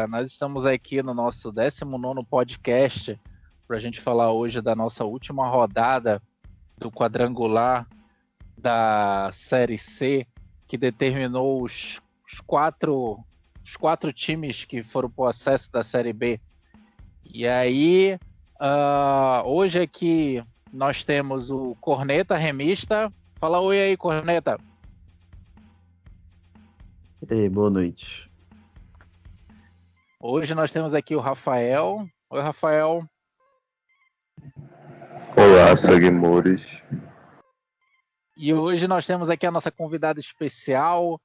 Nós estamos aqui no nosso 19º podcast para a gente falar hoje da nossa última rodada do quadrangular da Série C, que determinou os quatro times que foram para o acesso da Série B. E aí, hoje aqui nós temos o Corneta Remista. Fala oi aí, Corneta. Ei, boa noite. Hoje nós temos aqui o Rafael. Oi, Rafael. Olá, seguimores. E hoje nós temos aqui a nossa convidada especial,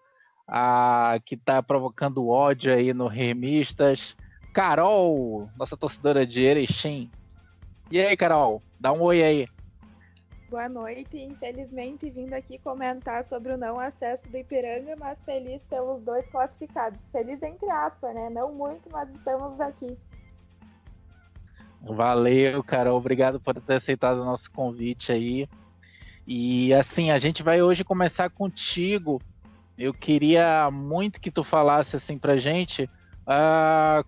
que está provocando ódio aí no Remistas, Carol, nossa torcedora de Erechim. E aí, Carol, dá um oi aí. Boa noite, infelizmente vindo aqui comentar sobre o não acesso do Ipiranga, mas feliz pelos dois classificados. Feliz entre aspas, né? Não muito, mas estamos aqui. Valeu, Carol, obrigado por ter aceitado o nosso convite aí. E assim, a gente vai hoje começar contigo. Eu queria muito que tu falasse assim pra gente,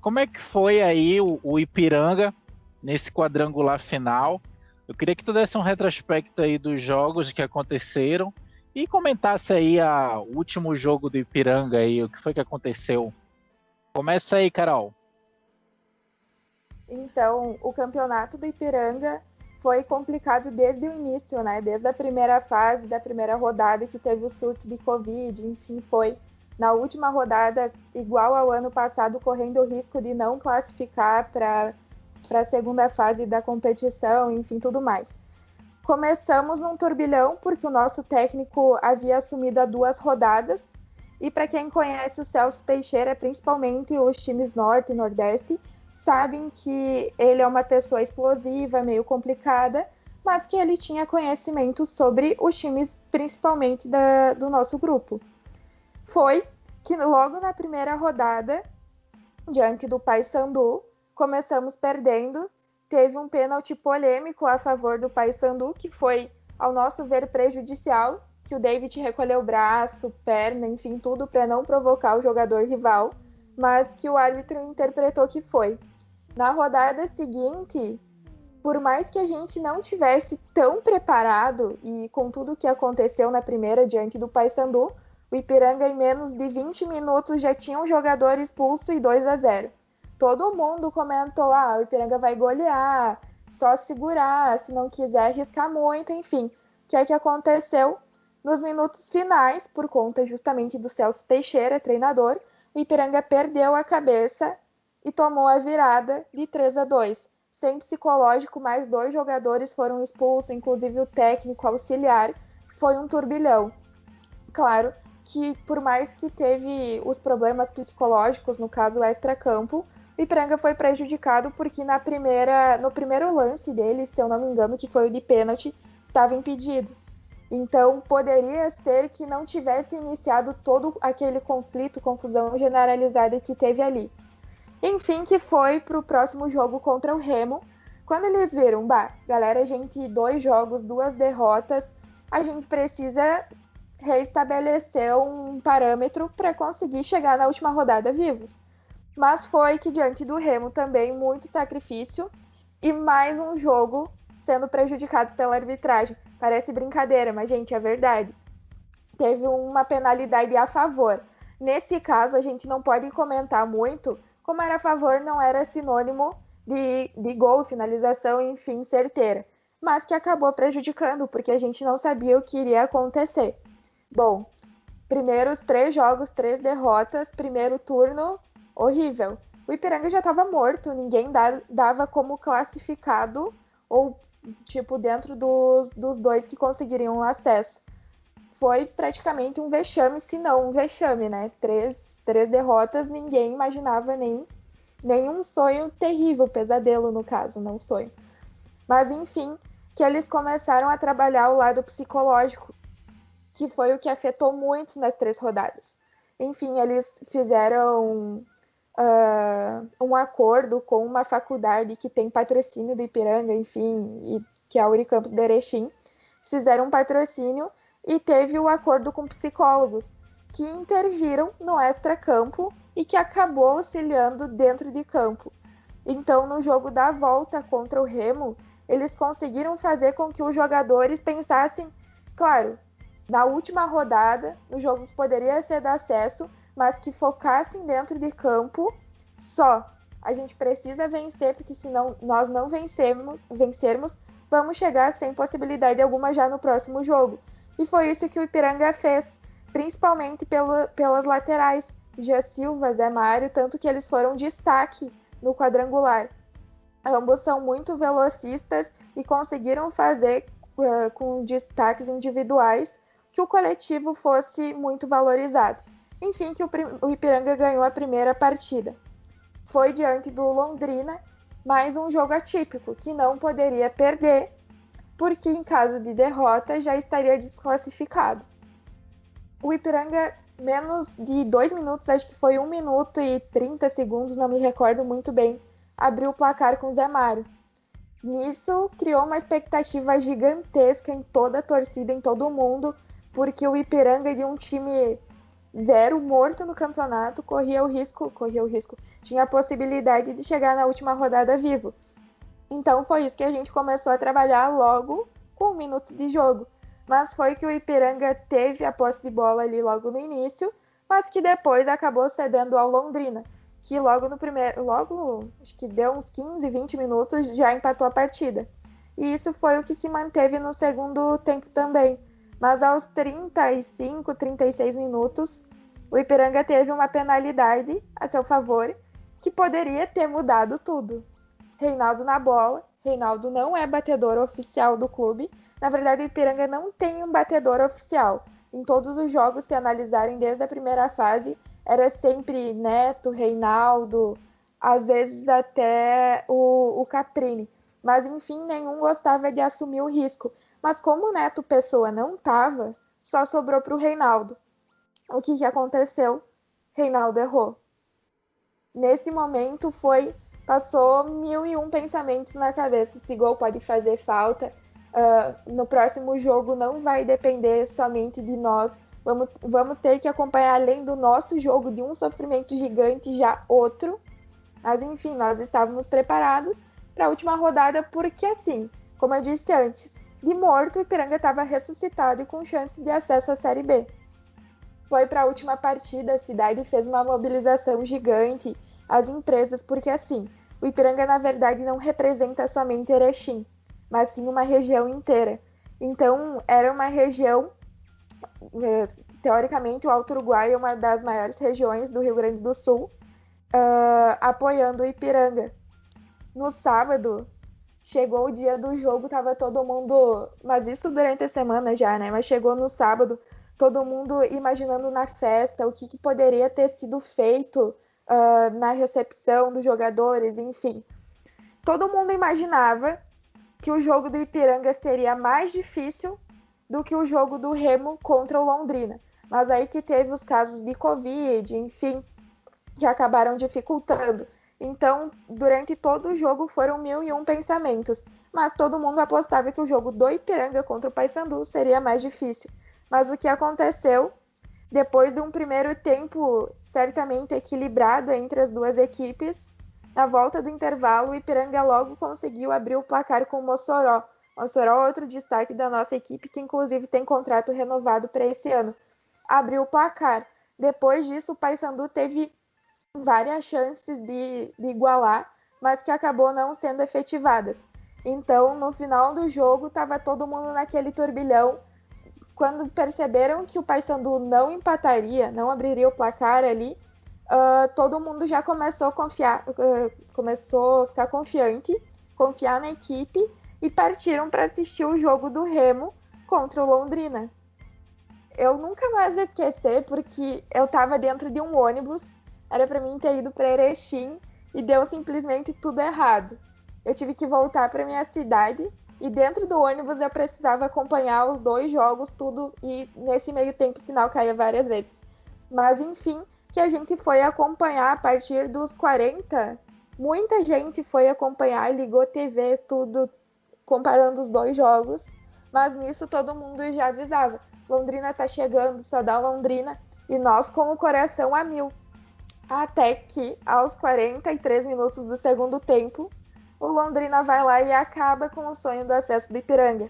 como é que foi aí o Ipiranga nesse quadrangular final. Eu queria que tu desse um retrospecto aí dos jogos que aconteceram e comentasse aí o último jogo do Ipiranga aí, o que foi que aconteceu. Começa aí, Carol. Então, o campeonato do Ipiranga foi complicado desde o início, né? Desde a primeira fase, da primeira rodada que teve o surto de Covid, enfim, foi na última rodada, igual ao ano passado, correndo o risco de não classificar para a segunda fase da competição, enfim, tudo mais. Começamos num turbilhão, porque o nosso técnico havia assumido há 2 rodadas, e para quem conhece o Celso Teixeira, principalmente os times Norte e Nordeste, sabem que ele é uma pessoa explosiva, meio complicada, mas que ele tinha conhecimento sobre os times, principalmente do nosso grupo. Foi que logo na primeira rodada, diante do Paysandu, começamos perdendo, teve um pênalti polêmico a favor do Paysandu, que foi, ao nosso ver, prejudicial, que o David recolheu o braço, perna, enfim, tudo para não provocar o jogador rival, mas que o árbitro interpretou que foi. Na rodada seguinte, por mais que a gente não tivesse tão preparado e com tudo o que aconteceu na primeira diante do Paysandu, o Ipiranga em menos de 20 minutos já tinha um jogador expulso e 2-0. Todo mundo comentou, o Ipiranga vai golear, só segurar, se não quiser arriscar muito, enfim. O que é que aconteceu? Nos minutos finais, por conta justamente do Celso Teixeira, treinador, o Ipiranga perdeu a cabeça e tomou a virada de 3-2. Sem psicológico, mais 2 jogadores foram expulsos, inclusive o técnico auxiliar. Foi um turbilhão. Claro que, por mais que teve os problemas psicológicos, no caso o extracampo, o Ipiranga foi prejudicado porque no primeiro lance dele, se eu não me engano, que foi o de pênalti, estava impedido. Então, poderia ser que não tivesse iniciado todo aquele conflito, confusão generalizada que teve ali. Enfim, que foi para o próximo jogo contra o Remo. Quando eles viram, galera, 2 jogos, 2 derrotas, a gente precisa reestabelecer um parâmetro para conseguir chegar na última rodada vivos. Mas foi que diante do Remo também muito sacrifício e mais um jogo sendo prejudicado pela arbitragem. Parece brincadeira, mas, gente, é verdade. Teve uma penalidade a favor. Nesse caso, a gente não pode comentar muito. Como era a favor, não era sinônimo de gol, finalização, enfim, certeira. Mas que acabou prejudicando, porque a gente não sabia o que iria acontecer. Bom, primeiros 3 jogos, 3 derrotas, primeiro turno, horrível. O Ipiranga já estava morto, ninguém dava como classificado ou, dentro dos 2 que conseguiriam acesso. Foi praticamente um vexame, se não um vexame, né? 3 derrotas, ninguém imaginava nem um sonho terrível, pesadelo no caso, não sonho. Mas enfim, que eles começaram a trabalhar o lado psicológico, que foi o que afetou muito nas 3 rodadas. Enfim, eles fizeram um acordo com uma faculdade que tem patrocínio do Ipiranga, enfim, e que é a Unicampus de Erechim. Fizeram um patrocínio e teve o acordo com psicólogos que interviram no extracampo e que acabou auxiliando dentro de campo. Então, no jogo da volta contra o Remo, eles conseguiram fazer com que os jogadores pensassem, claro, na última rodada, no jogo que poderia ser de acesso, mas que focassem dentro de campo só. A gente precisa vencer, porque senão nós não vencermos, vamos chegar sem possibilidade alguma já no próximo jogo. E foi isso que o Ipiranga fez, principalmente pelas laterais, Gia Silva, Zé Mário, tanto que eles foram destaque no quadrangular. Ambos são muito velocistas e conseguiram fazer com destaques individuais que o coletivo fosse muito valorizado. Enfim, que o Ipiranga ganhou a primeira partida. Foi diante do Londrina, mais um jogo atípico, que não poderia perder, porque em caso de derrota já estaria desclassificado. O Ipiranga, menos de 2 minutos, acho que foi 1 minuto e 30 segundos, não me recordo muito bem, abriu o placar com o Zé Mário. Nisso, criou uma expectativa gigantesca em toda a torcida, em todo o mundo, porque o Ipiranga, de um time zero morto no campeonato, corria o risco, tinha a possibilidade de chegar na última rodada vivo. Então foi isso que a gente começou a trabalhar logo com 1 minuto de jogo. Mas foi que o Ipiranga teve a posse de bola ali logo no início, mas que depois acabou cedendo ao Londrina, que acho que deu uns 15, 20 minutos, já empatou a partida. E isso foi o que se manteve no segundo tempo também. Mas aos 35, 36 minutos, o Ipiranga teve uma penalidade a seu favor, que poderia ter mudado tudo. Reinaldo na bola. Reinaldo não é batedor oficial do clube. Na verdade, o Ipiranga não tem um batedor oficial. Em todos os jogos, se analisarem desde a primeira fase, era sempre Neto, Reinaldo, às vezes até o Caprini. Mas, enfim, nenhum gostava de assumir o risco. Mas como o Neto Pessoa não estava, só sobrou para o Reinaldo. O que aconteceu? Reinaldo errou. Nesse momento passou 1001 pensamentos na cabeça. Esse gol pode fazer falta. No próximo jogo não vai depender somente de nós. Vamos ter que acompanhar, além do nosso jogo, de um sofrimento gigante, já outro. Mas enfim, nós estávamos preparados para a última rodada, porque assim, como eu disse antes, de morto o Ipiranga estava ressuscitado e com chance de acesso à Série B. Foi para a última partida, a cidade fez uma mobilização gigante, as empresas, porque assim, o Ipiranga na verdade não representa somente Erechim, mas sim uma região inteira. Então, era uma região, teoricamente, o Alto Uruguai é uma das maiores regiões do Rio Grande do Sul, apoiando o Ipiranga. No sábado, chegou o dia do jogo, tava todo mundo... Mas isso durante a semana já, né? Mas chegou no sábado, todo mundo imaginando na festa o que poderia ter sido feito na recepção dos jogadores, enfim. Todo mundo imaginava que o jogo do Ipiranga seria mais difícil do que o jogo do Remo contra o Londrina. Mas aí que teve os casos de Covid, enfim, que acabaram dificultando. Então, durante todo o jogo foram 1001 pensamentos. Mas todo mundo apostava que o jogo do Ipiranga contra o Paysandu seria mais difícil. Mas o que aconteceu, depois de um primeiro tempo certamente equilibrado entre as duas equipes, na volta do intervalo, o Ipiranga logo conseguiu abrir o placar com o Mossoró. Mossoró é outro destaque da nossa equipe, que inclusive tem contrato renovado para esse ano. Abriu o placar. Depois disso, o Paysandu teve várias chances de igualar, mas que acabou não sendo efetivadas. Então, no final do jogo, estava todo mundo naquele turbilhão. Quando perceberam que o Paysandu não empataria, não abriria o placar ali, todo mundo já começou a confiar, começou a ficar confiante, confiar na equipe e partiram para assistir o jogo do Remo contra o Londrina. Eu nunca mais vou esquecer, porque eu estava dentro de um ônibus, era para mim ter ido para Erechim e deu simplesmente tudo errado. Eu tive que voltar para minha cidade e dentro do ônibus eu precisava acompanhar os 2 jogos, tudo, e nesse meio tempo o sinal caía várias vezes. Mas enfim, que a gente foi acompanhar a partir dos 40, muita gente foi acompanhar, ligou TV, tudo, comparando os 2 jogos, mas nisso todo mundo já avisava, Londrina tá chegando, só dá Londrina, e nós com o coração a 1000. Até que, aos 43 minutos do segundo tempo, o Londrina vai lá e acaba com o sonho do acesso do Ipiranga.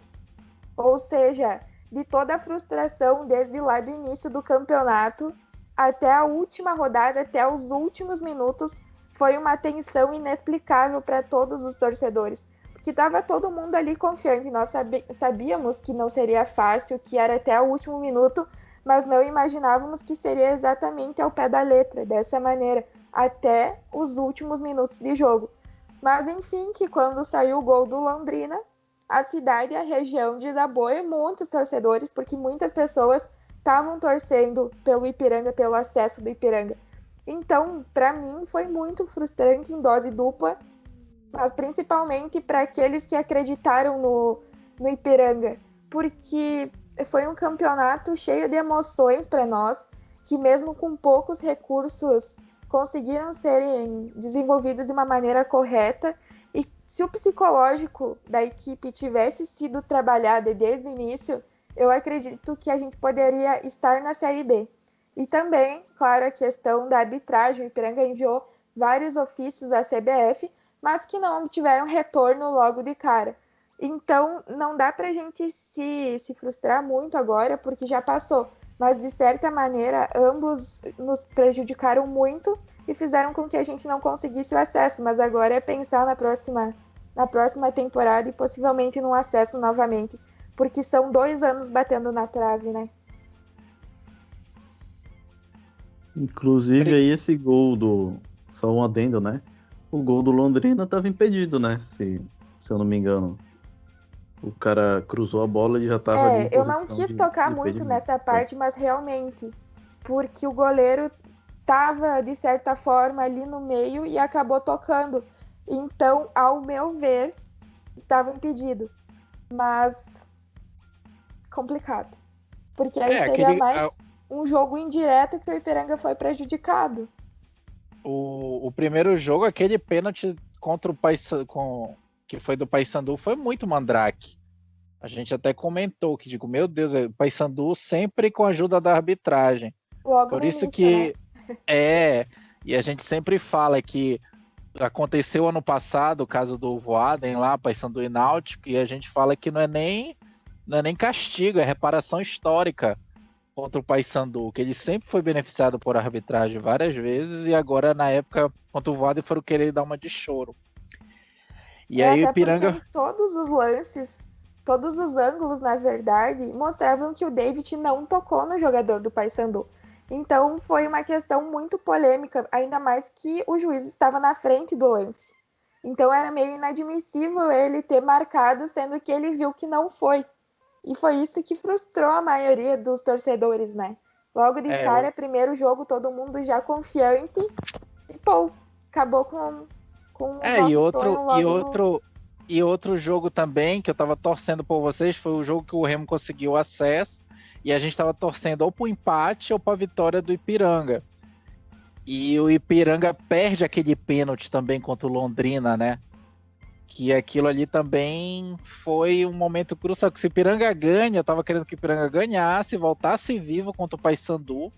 Ou seja, de toda a frustração desde lá do início do campeonato até a última rodada, até os últimos minutos, foi uma tensão inexplicável para todos os torcedores. Porque estava todo mundo ali confiante. Nós sabíamos que não seria fácil, que era até o último minuto, mas não imaginávamos que seria exatamente ao pé da letra, dessa maneira, até os últimos minutos de jogo. Mas enfim, que quando saiu o gol do Londrina, a cidade e a região desabou e muitos torcedores, porque muitas pessoas estavam torcendo pelo Ipiranga, pelo acesso do Ipiranga. Então, para mim, foi muito frustrante em dose dupla, mas principalmente para aqueles que acreditaram no Ipiranga, porque foi um campeonato cheio de emoções para nós, que mesmo com poucos recursos conseguiram serem desenvolvidos de uma maneira correta. E se o psicológico da equipe tivesse sido trabalhado desde o início, eu acredito que a gente poderia estar na Série B. E também, claro, a questão da arbitragem. O Ipiranga enviou vários ofícios à CBF, mas que não tiveram retorno logo de cara. Então, não dá para a gente se frustrar muito agora, porque já passou. Mas, de certa maneira, ambos nos prejudicaram muito e fizeram com que a gente não conseguisse o acesso. Mas agora é pensar na próxima temporada e possivelmente no acesso novamente. Porque são 2 anos batendo na trave, né? Inclusive, aí esse gol do... Só um adendo, né? O gol do Londrina estava impedido, né? Se eu não me engano. O cara cruzou a bola e já estava ali em eu não posição quis tocar muito nessa parte, mas realmente, porque o goleiro estava, de certa forma, ali no meio e acabou tocando. Então, ao meu ver, estava impedido. Mas complicado. Porque aí seria mais um jogo indireto que o Ipiranga foi prejudicado. O primeiro jogo, aquele pênalti contra o Paysandu, que foi do Paysandu, foi muito mandrake. A gente até comentou que, digo, meu Deus, o Paysandu sempre com a ajuda da arbitragem. Logo Por no isso início, que né? e a gente sempre fala que aconteceu ano passado o caso do Voaden lá, Paysandu e Náutico, e a gente fala que não é nem castigo, é reparação histórica contra o Paysandu, que ele sempre foi beneficiado por arbitragem várias vezes, e agora, na época, contra o Voaden, foram querer dar uma de choro. E aí o Ipiranga... todos os lances, todos os ângulos, na verdade, mostravam que o David não tocou no jogador do Paysandu. Então foi uma questão muito polêmica, ainda mais que o juiz estava na frente do lance. Então era meio inadmissível ele ter marcado, sendo que ele viu que não foi. E foi isso que frustrou a maioria dos torcedores, né? Logo de cara, primeiro jogo, todo mundo já confiante. E, acabou com e outro jogo também, que eu tava torcendo por vocês, foi o jogo que o Remo conseguiu acesso. E a gente tava torcendo ou pro empate ou pra vitória do Ipiranga. E o Ipiranga perde aquele pênalti também contra o Londrina, né? Que aquilo ali também foi um momento crucial. Que se o Ipiranga ganha, eu tava querendo que o Ipiranga ganhasse, voltasse vivo contra o Paysandu,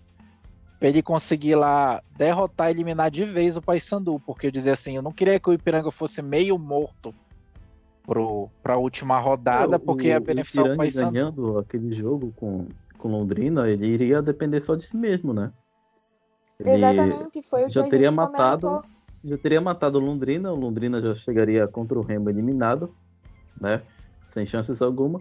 pra ele conseguir lá derrotar e eliminar de vez o Paysandu. Porque eu dizia assim, eu não queria que o Ipiranga fosse meio morto pra última rodada, porque ia beneficiar o Paysandu. Ganhando aquele jogo com Londrina, ele iria depender só de si mesmo, né? Exatamente, foi o que a gente comentou. Já teria matado o Londrina já chegaria contra o Remo eliminado, né? Sem chances alguma.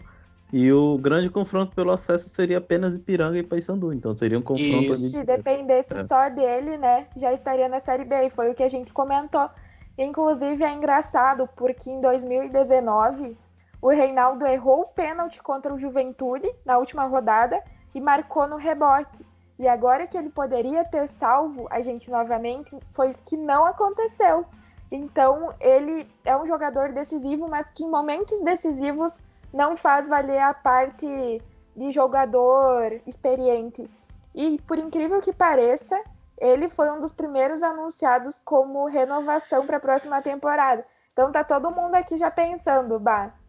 E o grande confronto pelo acesso seria apenas Ipiranga e Paysandu. Então seria um confronto ali. Se dependesse só dele, né? Já estaria na Série B. E foi o que a gente comentou. Inclusive é engraçado, porque em 2019 o Reinaldo errou o pênalti contra o Juventude na última rodada e marcou no rebote. E agora que ele poderia ter salvo a gente novamente, foi isso que não aconteceu. Então, ele é um jogador decisivo, mas que em momentos decisivos não faz valer a parte de jogador experiente. E, por incrível que pareça, ele foi um dos primeiros anunciados como renovação para a próxima temporada. Então, tá todo mundo aqui já pensando,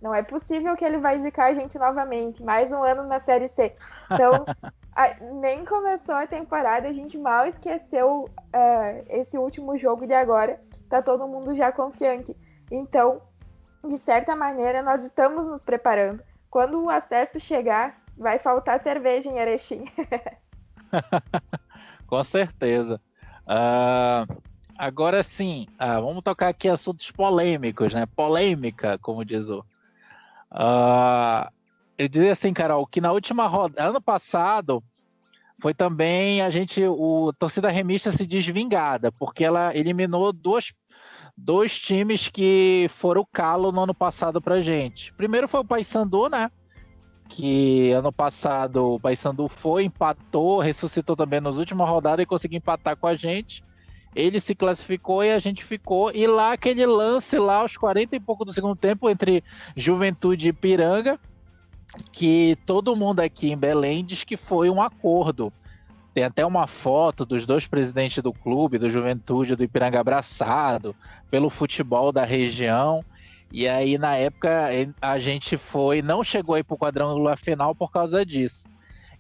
não é possível que ele vai zicar a gente novamente, mais um ano na Série C. Então... Nem começou a temporada, a gente mal esqueceu esse último jogo de agora. Tá todo mundo já confiante. Então, de certa maneira, nós estamos nos preparando. Quando o acesso chegar, vai faltar cerveja em Erechim. Com certeza. Agora sim, vamos tocar aqui assuntos polêmicos, né? Polêmica, como diz o... eu diria assim, Carol, que na última rodada, ano passado, foi também a torcida remista se desvingada, porque ela eliminou dois times que foram calo no ano passado pra gente. Primeiro foi o Paysandu, né? Que ano passado o Paysandu empatou, ressuscitou também nas últimas rodadas e conseguiu empatar com a gente. Ele se classificou e a gente ficou. E lá aquele lance lá aos 40 e pouco do segundo tempo entre Juventude e Ipiranga, que todo mundo aqui em Belém diz que foi um acordo. Tem até uma foto dos dois presidentes do clube, do Juventude e do Ipiranga abraçado pelo futebol da região. E aí, na época, a gente não chegou aí pro quadrangular final por causa disso.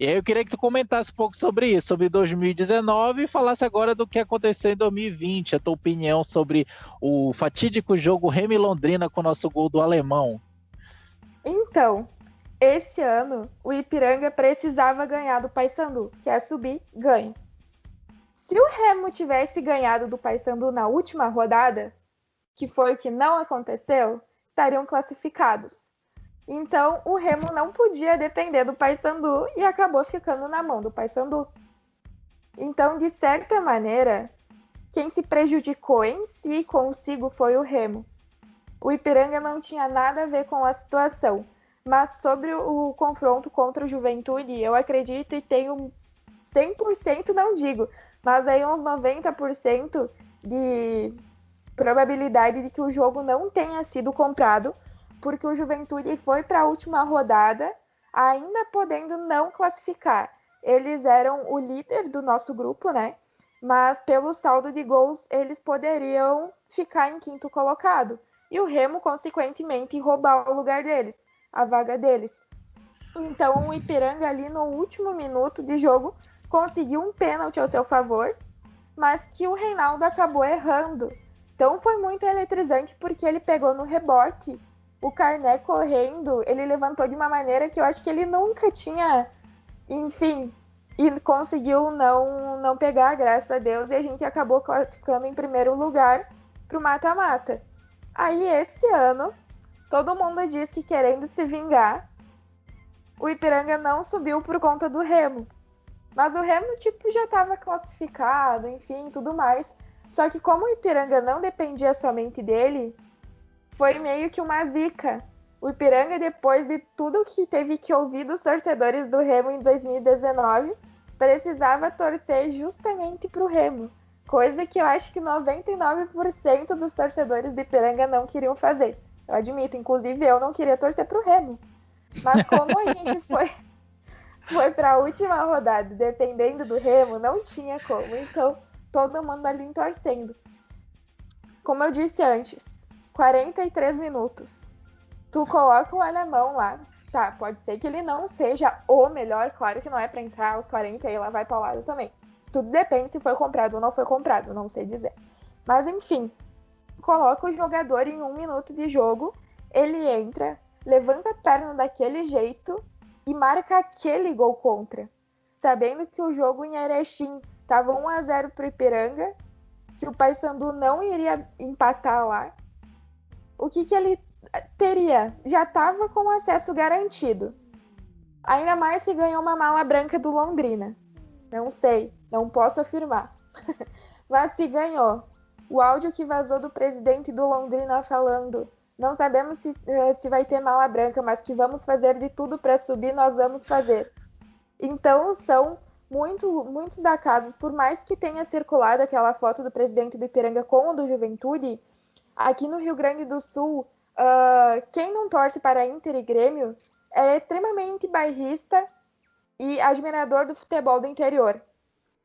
E aí eu queria que tu comentasse um pouco sobre isso, sobre 2019, e falasse agora do que aconteceu em 2020, a tua opinião sobre o fatídico jogo Remo e Londrina com o nosso gol do alemão. Então, esse ano, o Ipiranga precisava ganhar do Paysandu, que é subir, ganha. Se o Remo tivesse ganhado do Paysandu na última rodada, que foi o que não aconteceu, estariam classificados. Então, o Remo não podia depender do Paysandu e acabou ficando na mão do Paysandu. Então, de certa maneira, quem se prejudicou em si consigo foi o Remo. O Ipiranga não tinha nada a ver com a situação. Mas sobre o confronto contra o Juventude, eu acredito e tenho 100%, não digo, mas aí uns 90% de probabilidade de que o jogo não tenha sido comprado, porque o Juventude foi para a última rodada, ainda podendo não classificar. Eles eram o líder do nosso grupo, né? Mas pelo saldo de gols, eles poderiam ficar em quinto colocado. E o Remo, consequentemente, roubar o lugar deles, a vaga deles. Então, o Ipiranga ali no último minuto de jogo conseguiu um pênalti ao seu favor, mas que o Reinaldo acabou errando. Então, foi muito eletrizante porque ele pegou no rebote. O Carné correndo, ele levantou de uma maneira que eu acho que ele nunca tinha, enfim, e conseguiu não pegar, graças a Deus, e a gente acabou classificando em primeiro lugar pro mata-mata. Aí, esse ano, todo mundo diz que querendo se vingar, o Ipiranga não subiu por conta do Remo. Mas o Remo, já estava classificado, enfim, tudo mais. Só que como o Ipiranga não dependia somente dele, foi meio que uma zica. O Ipiranga, depois de tudo que teve que ouvir dos torcedores do Remo em 2019, precisava torcer justamente pro Remo. Coisa que eu acho que 99% dos torcedores do Ipiranga não queriam fazer. Eu admito, inclusive eu não queria torcer pro Remo. Mas como a gente foi para a última rodada, dependendo do Remo, não tinha como. Então, todo mundo ali torcendo. Como eu disse antes, 43 minutos. Tu coloca o alemão lá. Tá, pode ser que ele não seja o melhor, claro que não é para entrar aos 40 e lá vai pra lado também. Tudo depende se foi comprado ou não foi comprado, não sei dizer. Mas enfim, coloca o jogador em 1 minuto de jogo, ele entra, levanta a perna daquele jeito e marca aquele gol contra. Sabendo que o jogo em Erechim estava 1-0 pro Ipiranga, que o Paysandu não iria empatar lá. O que ele teria? Já estava com acesso garantido. Ainda mais se ganhou uma mala branca do Londrina. Não sei, não posso afirmar. Mas se ganhou. O áudio que vazou do presidente do Londrina falando: não sabemos se vai ter mala branca, mas que vamos fazer de tudo para subir, nós vamos fazer. Então são muitos acasos. Por mais que tenha circulado aquela foto do presidente do Ipiranga com o do Juventude, aqui no Rio Grande do Sul, quem não torce para Inter e Grêmio é extremamente bairrista e admirador do futebol do interior.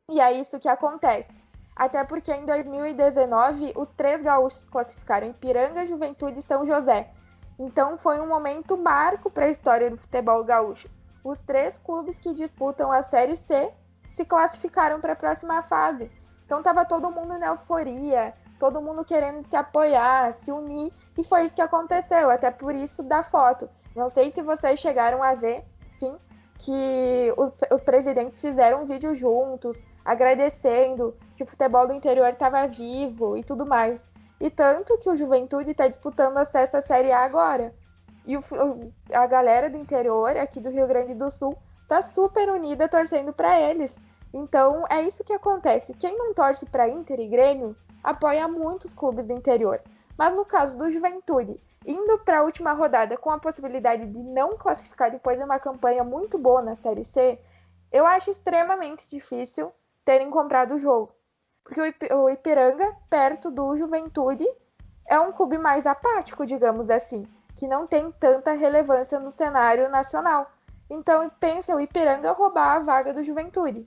E é isso que acontece. Até porque em 2019, os 3 gaúchos classificaram: Ipiranga, Juventude e São José. Então foi um momento marco para a história do futebol gaúcho. os 3 clubes que disputam a Série C se classificaram para a próxima fase. Então estava todo mundo na euforia, todo mundo querendo se apoiar, se unir, e foi isso que aconteceu, até por isso da foto. Não sei se vocês chegaram a ver, enfim, que os presidentes fizeram um vídeo juntos, agradecendo que o futebol do interior estava vivo e tudo mais. E tanto que o Juventude está disputando acesso à Série A agora. E a galera do interior, aqui do Rio Grande do Sul, tá super unida torcendo para eles. Então é isso que acontece. Quem não torce para Inter e Grêmio apoia muitos clubes do interior. Mas no caso do Juventude, indo para a última rodada com a possibilidade de não classificar depois de uma campanha muito boa na Série C, eu acho extremamente difícil terem comprado o jogo. Porque o Ipiranga, perto do Juventude, é um clube mais apático, digamos assim, que não tem tanta relevância no cenário nacional. Então, pensa o Ipiranga roubar a vaga do Juventude.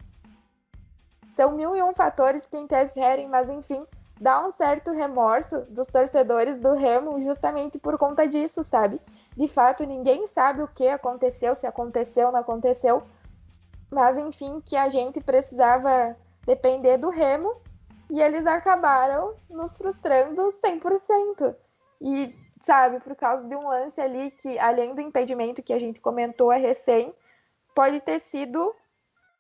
São 1001 fatores que interferem, mas enfim, dá um certo remorso dos torcedores do Remo justamente por conta disso, sabe? De fato, ninguém sabe o que aconteceu, se aconteceu ou não aconteceu, mas enfim, que a gente precisava depender do Remo e eles acabaram nos frustrando 100%. E, sabe, por causa de um lance ali que, além do impedimento que a gente comentou recém, pode ter sido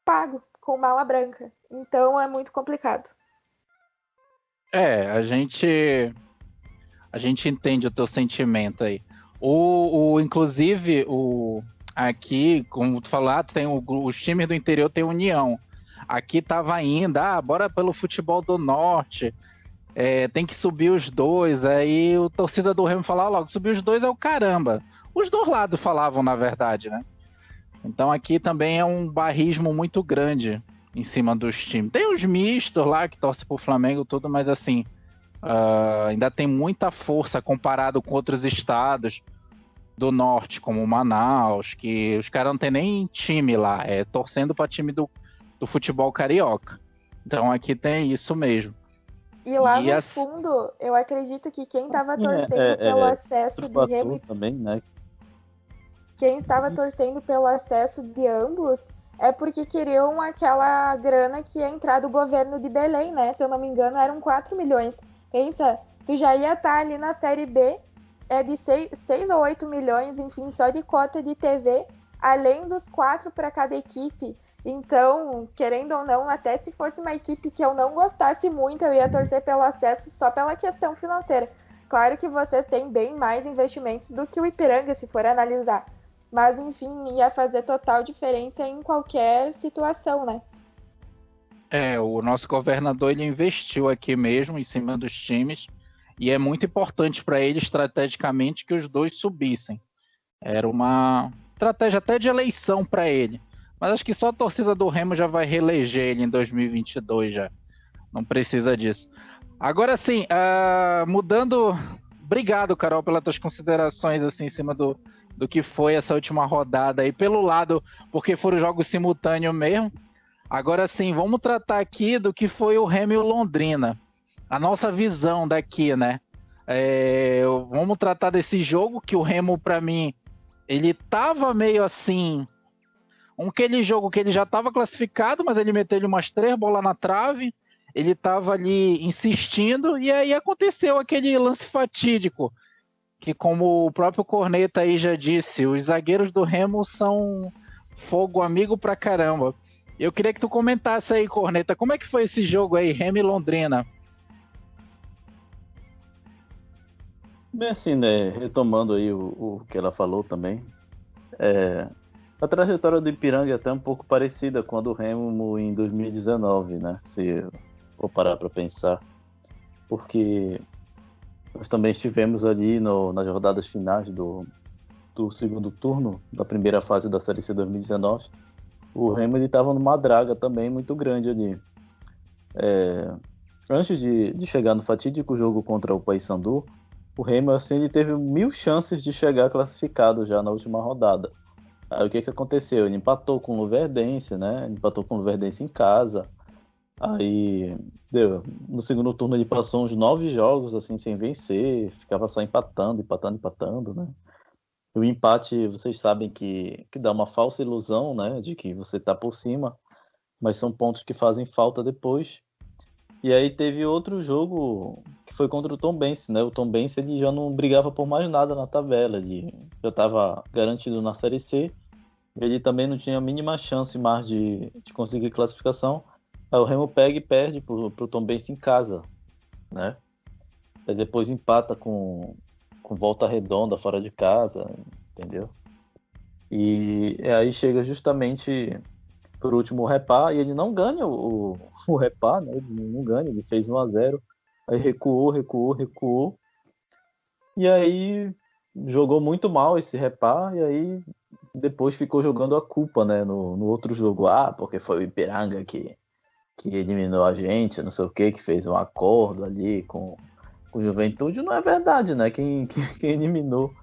pago com mala branca. Então é muito complicado. A gente entende o teu sentimento aí. Inclusive, aqui, como tu falou, tem os times do interior tem união. Aqui tava ainda, bora pelo futebol do norte, tem que subir os dois. Aí o torcida do Remo falava logo, subir os dois é o caramba. Os dois lados falavam, na verdade, né? Então aqui também é um barrismo muito grande em cima dos times. Tem os mistos lá que torcem pro Flamengo tudo, mas assim, ainda tem muita força comparado com outros estados do norte, como Manaus, que os caras não tem nem time lá, torcendo para time do futebol carioca. Então aqui tem isso mesmo. E lá no fundo, eu acredito que quem estava torcendo pelo acesso de Remo também, né? Quem estava torcendo pelo acesso de ambos é porque queriam aquela grana que ia entrar do governo de Belém, né? Se eu não me engano, eram 4 milhões. Pensa, tu já ia estar ali na Série B, de 6 ou 8 milhões, enfim, só de cota de TV, além dos 4 para cada equipe. Então, querendo ou não, até se fosse uma equipe que eu não gostasse muito, eu ia torcer pelo acesso só pela questão financeira. Claro que vocês têm bem mais investimentos do que o Ipiranga, se for analisar. Mas, enfim, ia fazer total diferença em qualquer situação, né? O nosso governador, ele investiu aqui mesmo, em cima dos times, e é muito importante para ele, estrategicamente, que os dois subissem. Era uma estratégia até de eleição para ele. Mas acho que só a torcida do Remo já vai reeleger ele em 2022 já. Não precisa disso. Agora sim, mudando... Obrigado, Carol, pelas tuas considerações assim, em cima do que foi essa última rodada aí, pelo lado, porque foram jogos simultâneos mesmo. Agora sim, vamos tratar aqui do que foi o Remo e o Londrina. A nossa visão daqui, né? Vamos tratar desse jogo, que o Remo, para mim, ele tava meio assim... Aquele jogo que ele já estava classificado, mas ele meteu umas 3 bolas na trave, ele estava ali insistindo, e aí aconteceu aquele lance fatídico, que como o próprio Corneta aí já disse, os zagueiros do Remo são fogo amigo pra caramba. Eu queria que tu comentasse aí, Corneta, como é que foi esse jogo aí, Remo e Londrina? Bem assim, né, retomando aí o que ela falou também, a trajetória do Ipiranga é até um pouco parecida com a do Remo em 2019, né? Se for parar para pensar. Porque nós também estivemos ali nas rodadas finais do segundo turno, da primeira fase da Série C 2019. O Remo estava numa draga também muito grande ali. Antes de chegar no fatídico jogo contra o Paysandu, o Remo assim, ele teve 1000 chances de chegar classificado já na última rodada. Aí o que aconteceu? Ele empatou com o Luverdense, né? Empatou com o Luverdense em casa. Aí, no segundo turno ele passou uns 9 jogos assim sem vencer, ficava só empatando, né? O empate, vocês sabem que dá uma falsa ilusão, né, de que você está por cima, mas são pontos que fazem falta depois. E aí teve outro jogo que foi contra o Tombense, né? O Tombense ele já não brigava por mais nada na tabela, ele já estava garantido na Série C. Ele também não tinha a mínima chance mais de conseguir classificação. Aí o Remo pega e perde pro Tombense em casa, né? Aí depois empata com Volta Redonda fora de casa, entendeu? E aí chega justamente por último o Repá, e ele não ganha o Repá, né? Ele não ganha, ele fez 1-0, aí recuou, e aí jogou muito mal esse Repá, e aí depois ficou jogando a culpa, né, no outro jogo. Ah, porque foi o Ipiranga que eliminou a gente, não sei o que fez um acordo ali com o Juventude. Não é verdade, né? Quem eliminou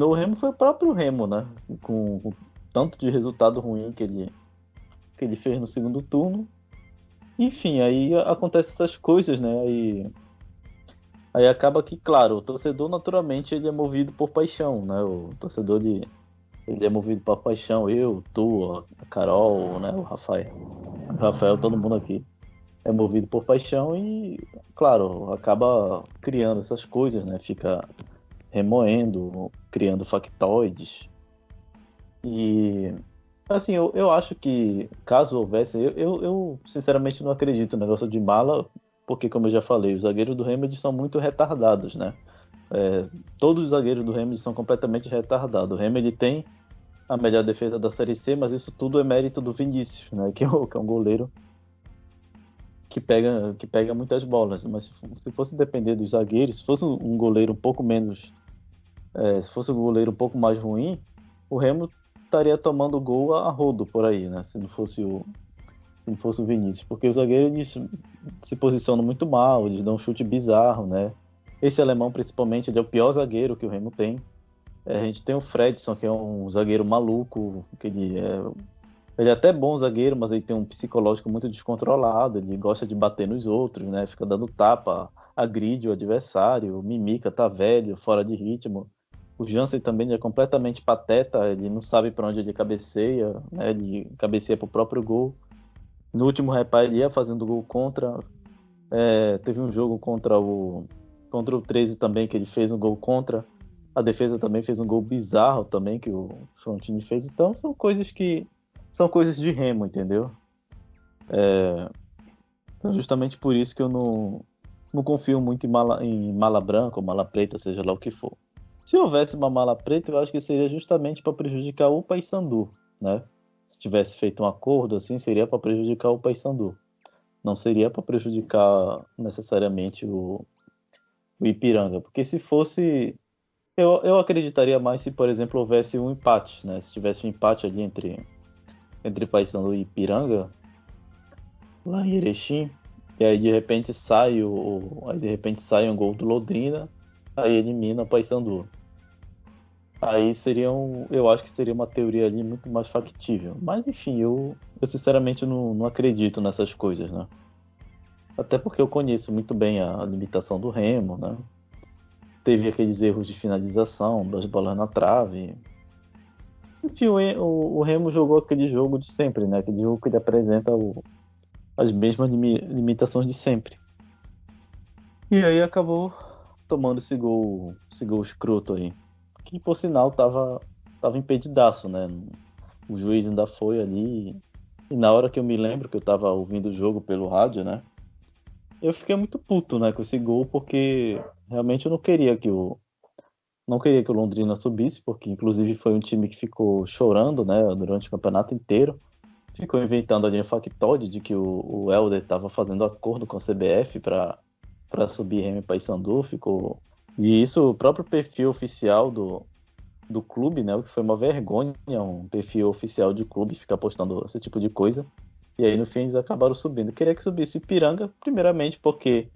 o Remo foi o próprio Remo, né? Com tanto de resultado ruim que ele fez no segundo turno. Enfim, aí acontecem essas coisas, né? Aí acaba que, claro, o torcedor naturalmente ele é movido por paixão, né? O torcedor ele é movido por paixão. Eu, tu, a Carol, né? O Rafael, todo mundo aqui é movido por paixão e, claro, acaba criando essas coisas, né? Fica remoendo, criando factoides. E assim, eu acho que caso houvesse, eu sinceramente não acredito no negócio de mala, porque como eu já falei, os zagueiros do Remedy são muito retardados, né? Todos os zagueiros do Remedy são completamente retardados. O Remedy tem a melhor defesa da Série C, mas isso tudo é mérito do Vinícius, né? Que é um goleiro que pega muitas bolas. Mas se fosse depender dos zagueiros, se fosse um goleiro um pouco menos, se fosse um goleiro um pouco mais ruim, o Remo estaria tomando gol a rodo por aí, né? Se não fosse o Vinícius, porque os zagueiros eles se posicionam muito mal, eles dão um chute bizarro, né? Esse alemão, principalmente, ele é o pior zagueiro que o Remo tem. A gente tem o Fredson, que é um zagueiro maluco, que ele é até bom zagueiro, mas ele tem um psicológico muito descontrolado, ele gosta de bater nos outros, né? Fica dando tapa, agride o adversário, mimica, tá velho, fora de ritmo. O Jansen também é completamente pateta, ele não sabe para onde ele cabeceia, né? Ele cabeceia pro próprio gol. No último repá ele ia fazendo gol contra. Teve um jogo contra o 13 também, que ele fez um gol contra. A defesa também fez um gol bizarro também, que o Frontini fez. Então são coisas de Remo, entendeu? Então, justamente por isso que eu não confio muito em mala branca ou mala preta, seja lá o que for. Se houvesse uma mala preta, eu acho que seria justamente para prejudicar o Paysandu, né? Se tivesse feito um acordo assim, seria para prejudicar o Paysandu. Não seria para prejudicar necessariamente o Ipiranga. Porque se fosse. Eu acreditaria mais se, por exemplo, houvesse um empate, né? Se tivesse um empate ali entre Paysandu e Ipiranga, lá em Erechim, e aí de repente sai um gol do Londrina, aí elimina o Paysandu. Aí eu acho que seria uma teoria ali muito mais factível. Mas enfim, eu sinceramente não acredito nessas coisas, né? Até porque eu conheço muito bem a limitação do Remo, né? Teve aqueles erros de finalização, das bolas na trave. Enfim, o Remo jogou aquele jogo de sempre, né? Aquele jogo que ele apresenta as mesmas limitações de sempre. E aí acabou tomando esse gol escroto aí. Que por sinal tava impedidaço, né? O juiz ainda foi ali. E na hora que eu me lembro que eu tava ouvindo o jogo pelo rádio, né? Eu fiquei muito puto, né, com esse gol, porque realmente eu não queria que o Londrina subisse, porque inclusive foi um time que ficou chorando, né, durante o campeonato inteiro. Ficou inventando ali um factoide de que o Helder estava fazendo acordo com a CBF para subir Remo e Paysandu. E isso, o próprio perfil oficial do clube, né, o que foi uma vergonha, um perfil oficial de clube ficar postando esse tipo de coisa. E aí, no fim, eles acabaram subindo. Eu queria que subisse o Ipiranga, primeiramente porque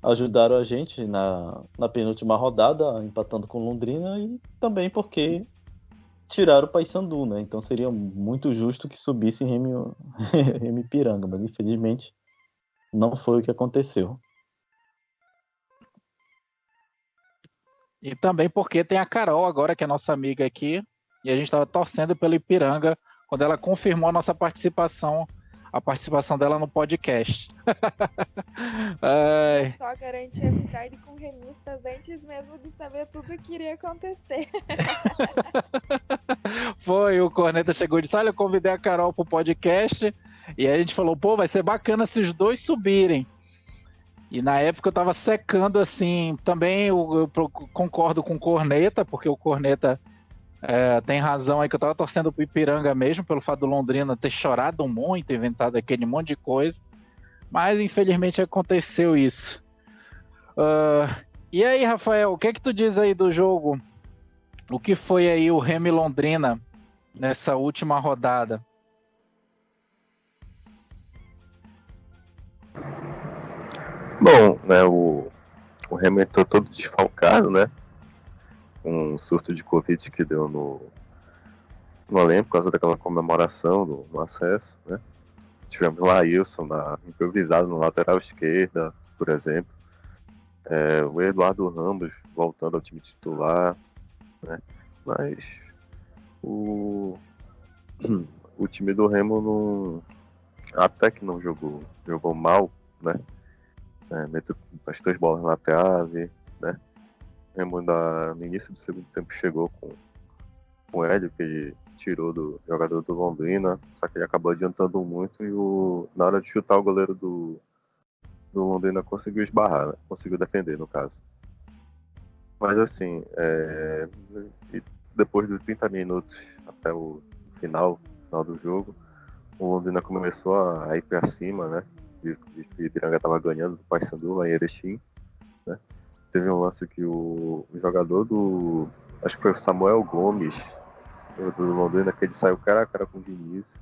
ajudaram a gente na penúltima rodada, empatando com Londrina, e também porque tiraram o Paysandu, né? Então seria muito justo que subisse Remo e Ipiranga, mas infelizmente não foi o que aconteceu. E também porque tem a Carol agora, que é nossa amiga aqui, e a gente estava torcendo pelo Ipiranga quando ela confirmou a participação dela no podcast. Eu só garanti amizade com remistas antes mesmo de saber tudo o que iria acontecer. Foi, o Corneta chegou e disse, olha, eu convidei a Carol pro podcast, e aí a gente falou, pô, vai ser bacana se os dois subirem. E na época eu tava secando, assim, também eu concordo com o Corneta, porque o Corneta tem razão aí, que eu tava torcendo pro Ipiranga mesmo, pelo fato do Londrina ter chorado muito, inventado aquele monte de coisa, mas infelizmente aconteceu isso. E aí, Rafael, o que é que tu diz aí do jogo? O que foi aí o Remo e Londrina nessa última rodada? Bom, né, o Remo entrou todo desfalcado, né? Um surto de Covid que deu no elenco por causa daquela comemoração no acesso, né? Tivemos lá Laílson improvisado na lateral esquerda, por exemplo. O Eduardo Ramos voltando ao time titular, né? Mas o time do Remo até que não jogou mal, né? Meteu as 3 bolas na trave, né? O Remo no início do segundo tempo chegou com o Hélio, que ele tirou do jogador do Londrina, só que ele acabou adiantando muito e na hora de chutar o goleiro do Londrina conseguiu esbarrar, né? Conseguiu defender, no caso. Mas assim, depois dos 30 minutos até o final do jogo, o Londrina começou a ir para cima, né? E o Ipiranga estava ganhando do Paysandu lá em Erechim, né? Teve um lance que o jogador acho que foi o Samuel Gomes, do Londrina, que ele saiu cara a cara com o Vinícius.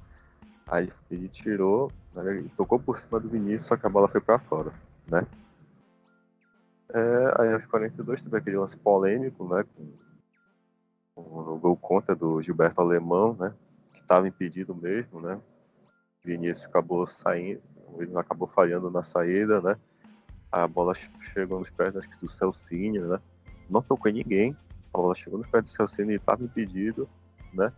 Aí ele tirou, né, e tocou por cima do Vinícius, só que a bola foi para fora, né? Aí aos 42 teve aquele lance polêmico, né? Com o gol contra do Gilberto Alemão, né? Que estava impedido mesmo, né? O Vinícius acabou saindo, ele acabou falhando na saída, né? A bola chegou nos pés, acho que do Celcinho, né? Não tocou em ninguém. A bola chegou nos pés do Celcinho e estava impedido, né?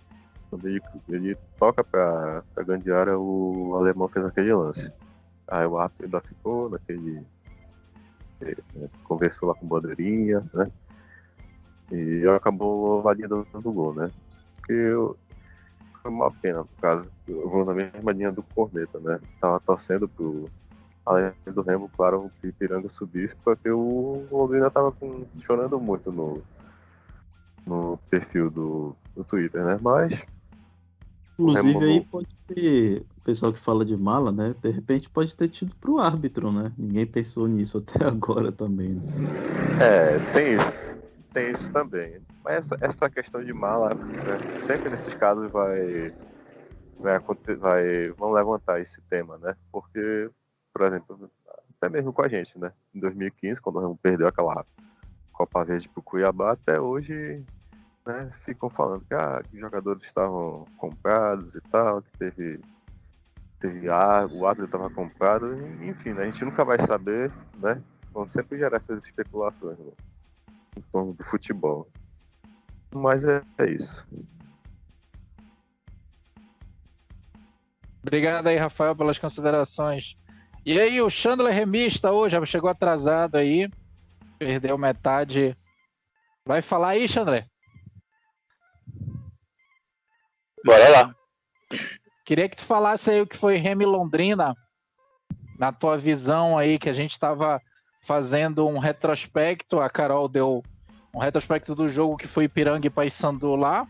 Quando ele toca para a grande área, o Alemão fez aquele lance. Aí o árbitro ainda ficou naquele... conversou lá com o bandeirinha, né? E acabou validando o gol, né? Porque foi uma pena, no caso. Eu vou na mesma linha do Corneta, né? Tava torcendo além do Remo, claro, que o Ipiranga subisse, porque o Londrina tava chorando muito no perfil do Twitter, né? Mas... Inclusive aí pode ter, o pessoal que fala de mala, né? De repente pode ter tido pro árbitro, né? Ninguém pensou nisso até agora também, né? Tem isso também. Mas essa questão de mala, né, sempre nesses casos vão levantar esse tema, né? Porque, por exemplo, até mesmo com a gente, né? Em 2015, quando o Remo perdeu aquela Copa Verde pro Cuiabá, até hoje, né, ficam falando que os jogadores estavam comprados e tal, que o árbitro estava comprado, enfim, né, a gente nunca vai saber, né? Vão sempre gerar essas especulações, né, em torno do futebol. Mas é isso. Obrigado aí, Rafael, pelas considerações. E aí, o Chandler remista hoje, chegou atrasado aí, perdeu metade. Vai falar aí, Chandler? Bora lá. Queria que tu falasse aí o que foi Remo e Londrina, na tua visão aí, que a gente estava fazendo um retrospecto, a Carol deu um retrospecto do jogo que foi Ipiranga e Paysandu lá,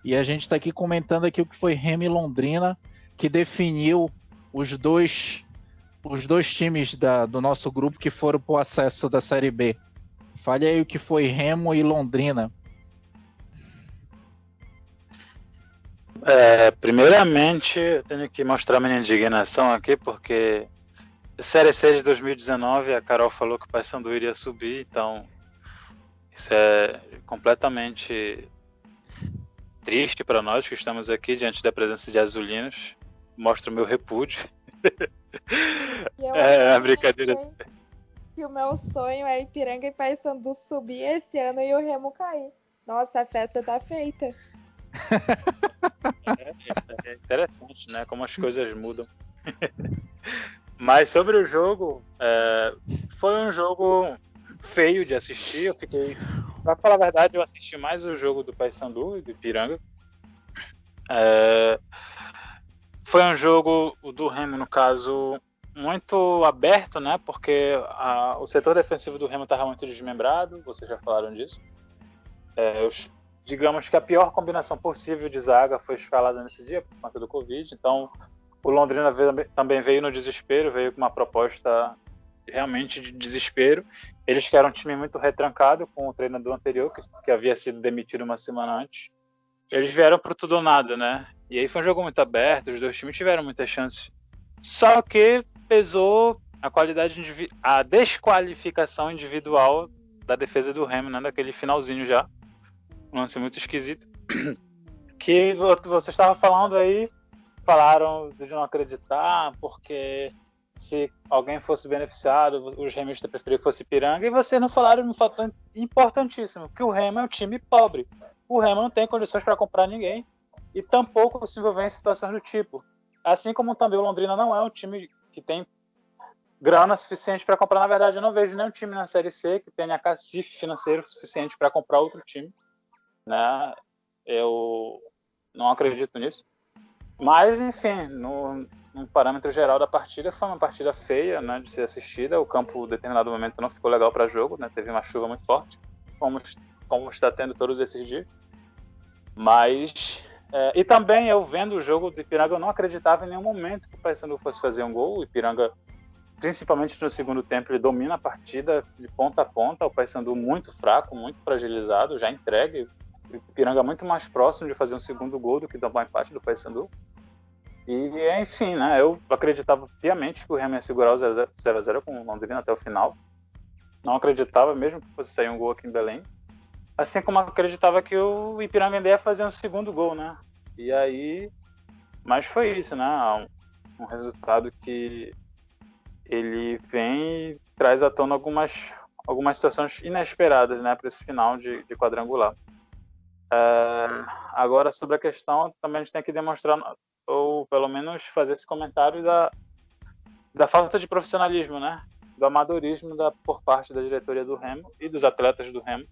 e a gente está aqui comentando aqui o que foi Remo e Londrina, que definiu os dois times do nosso grupo que foram para o acesso da Série B. Fale aí o que foi Remo e Londrina. Primeiramente, eu tenho que mostrar minha indignação aqui, porque Série C de 2019, a Carol falou que o Paysandu iria subir, então isso é completamente triste para nós que estamos aqui diante da presença de azulinos. Mostra o meu repúdio. Brincadeira. que o meu sonho é Ipiranga e Paysandu subir esse ano e o Remo cair. Nossa, a festa tá feita. É interessante, né? Como as coisas mudam. Mas sobre o jogo, foi um jogo feio de assistir. Pra falar a verdade, eu assisti mais o jogo do Paysandu e do Ipiranga. Foi um jogo, o do Remo, no caso, muito aberto, né? Porque o setor defensivo do Remo estava muito desmembrado, vocês já falaram disso. Digamos que a pior combinação possível de zaga foi escalada nesse dia por conta do Covid. Então, o Londrina também veio no desespero, veio com uma proposta realmente de desespero. Eles que eram um time muito retrancado com o treinador anterior, que havia sido demitido uma semana antes. Eles vieram pro tudo ou nada, né? E aí foi um jogo muito aberto, os dois times tiveram muitas chances. Só que pesou a desqualificação individual da defesa do Remo, né? Daquele finalzinho já. Um lance muito esquisito. Que você estava falando aí, falaram de não acreditar, porque se alguém fosse beneficiado, os remistas preferiam que fosse Ipiranga, e vocês não falaram um fator importantíssimo, que o Remo é um time pobre. O Remo não tem condições para comprar ninguém, e tampouco se envolver em situações do tipo. Assim como também o Londrina não é um time que tem grana suficiente para comprar. Na verdade, eu não vejo nenhum time na Série C que tenha cacife financeiro suficiente para comprar outro time, né? Eu não acredito nisso. Mas, enfim, no parâmetro geral da partida, foi uma partida feia, né, de ser assistida. O campo, em determinado momento, não ficou legal para jogo, né? Teve uma chuva muito forte, como está tendo todos esses dias. Mas... e também, eu vendo o jogo do Ipiranga, eu não acreditava em nenhum momento que o Paysandu fosse fazer um gol. O Ipiranga, principalmente no segundo tempo, ele domina a partida de ponta a ponta. O Paysandu muito fraco, muito fragilizado, já entregue. O Ipiranga muito mais próximo de fazer um segundo gol do que tomar um empate do Paysandu. E, enfim, né, eu acreditava piamente que o Remo ia segurar o 0x0 com o Londrina até o final. Não acreditava, mesmo que fosse sair um gol aqui em Belém. Assim como acreditava que o Ipiranga ainda ia fazer um segundo gol, né? E aí... Mas foi isso, né? Um resultado que ele vem e traz à tona algumas situações inesperadas, né, para esse final de quadrangular. Agora, sobre a questão, também a gente tem que demonstrar, ou pelo menos fazer esse comentário da falta de profissionalismo, né? Do amadorismo por parte da diretoria do Remo e dos atletas do Remo,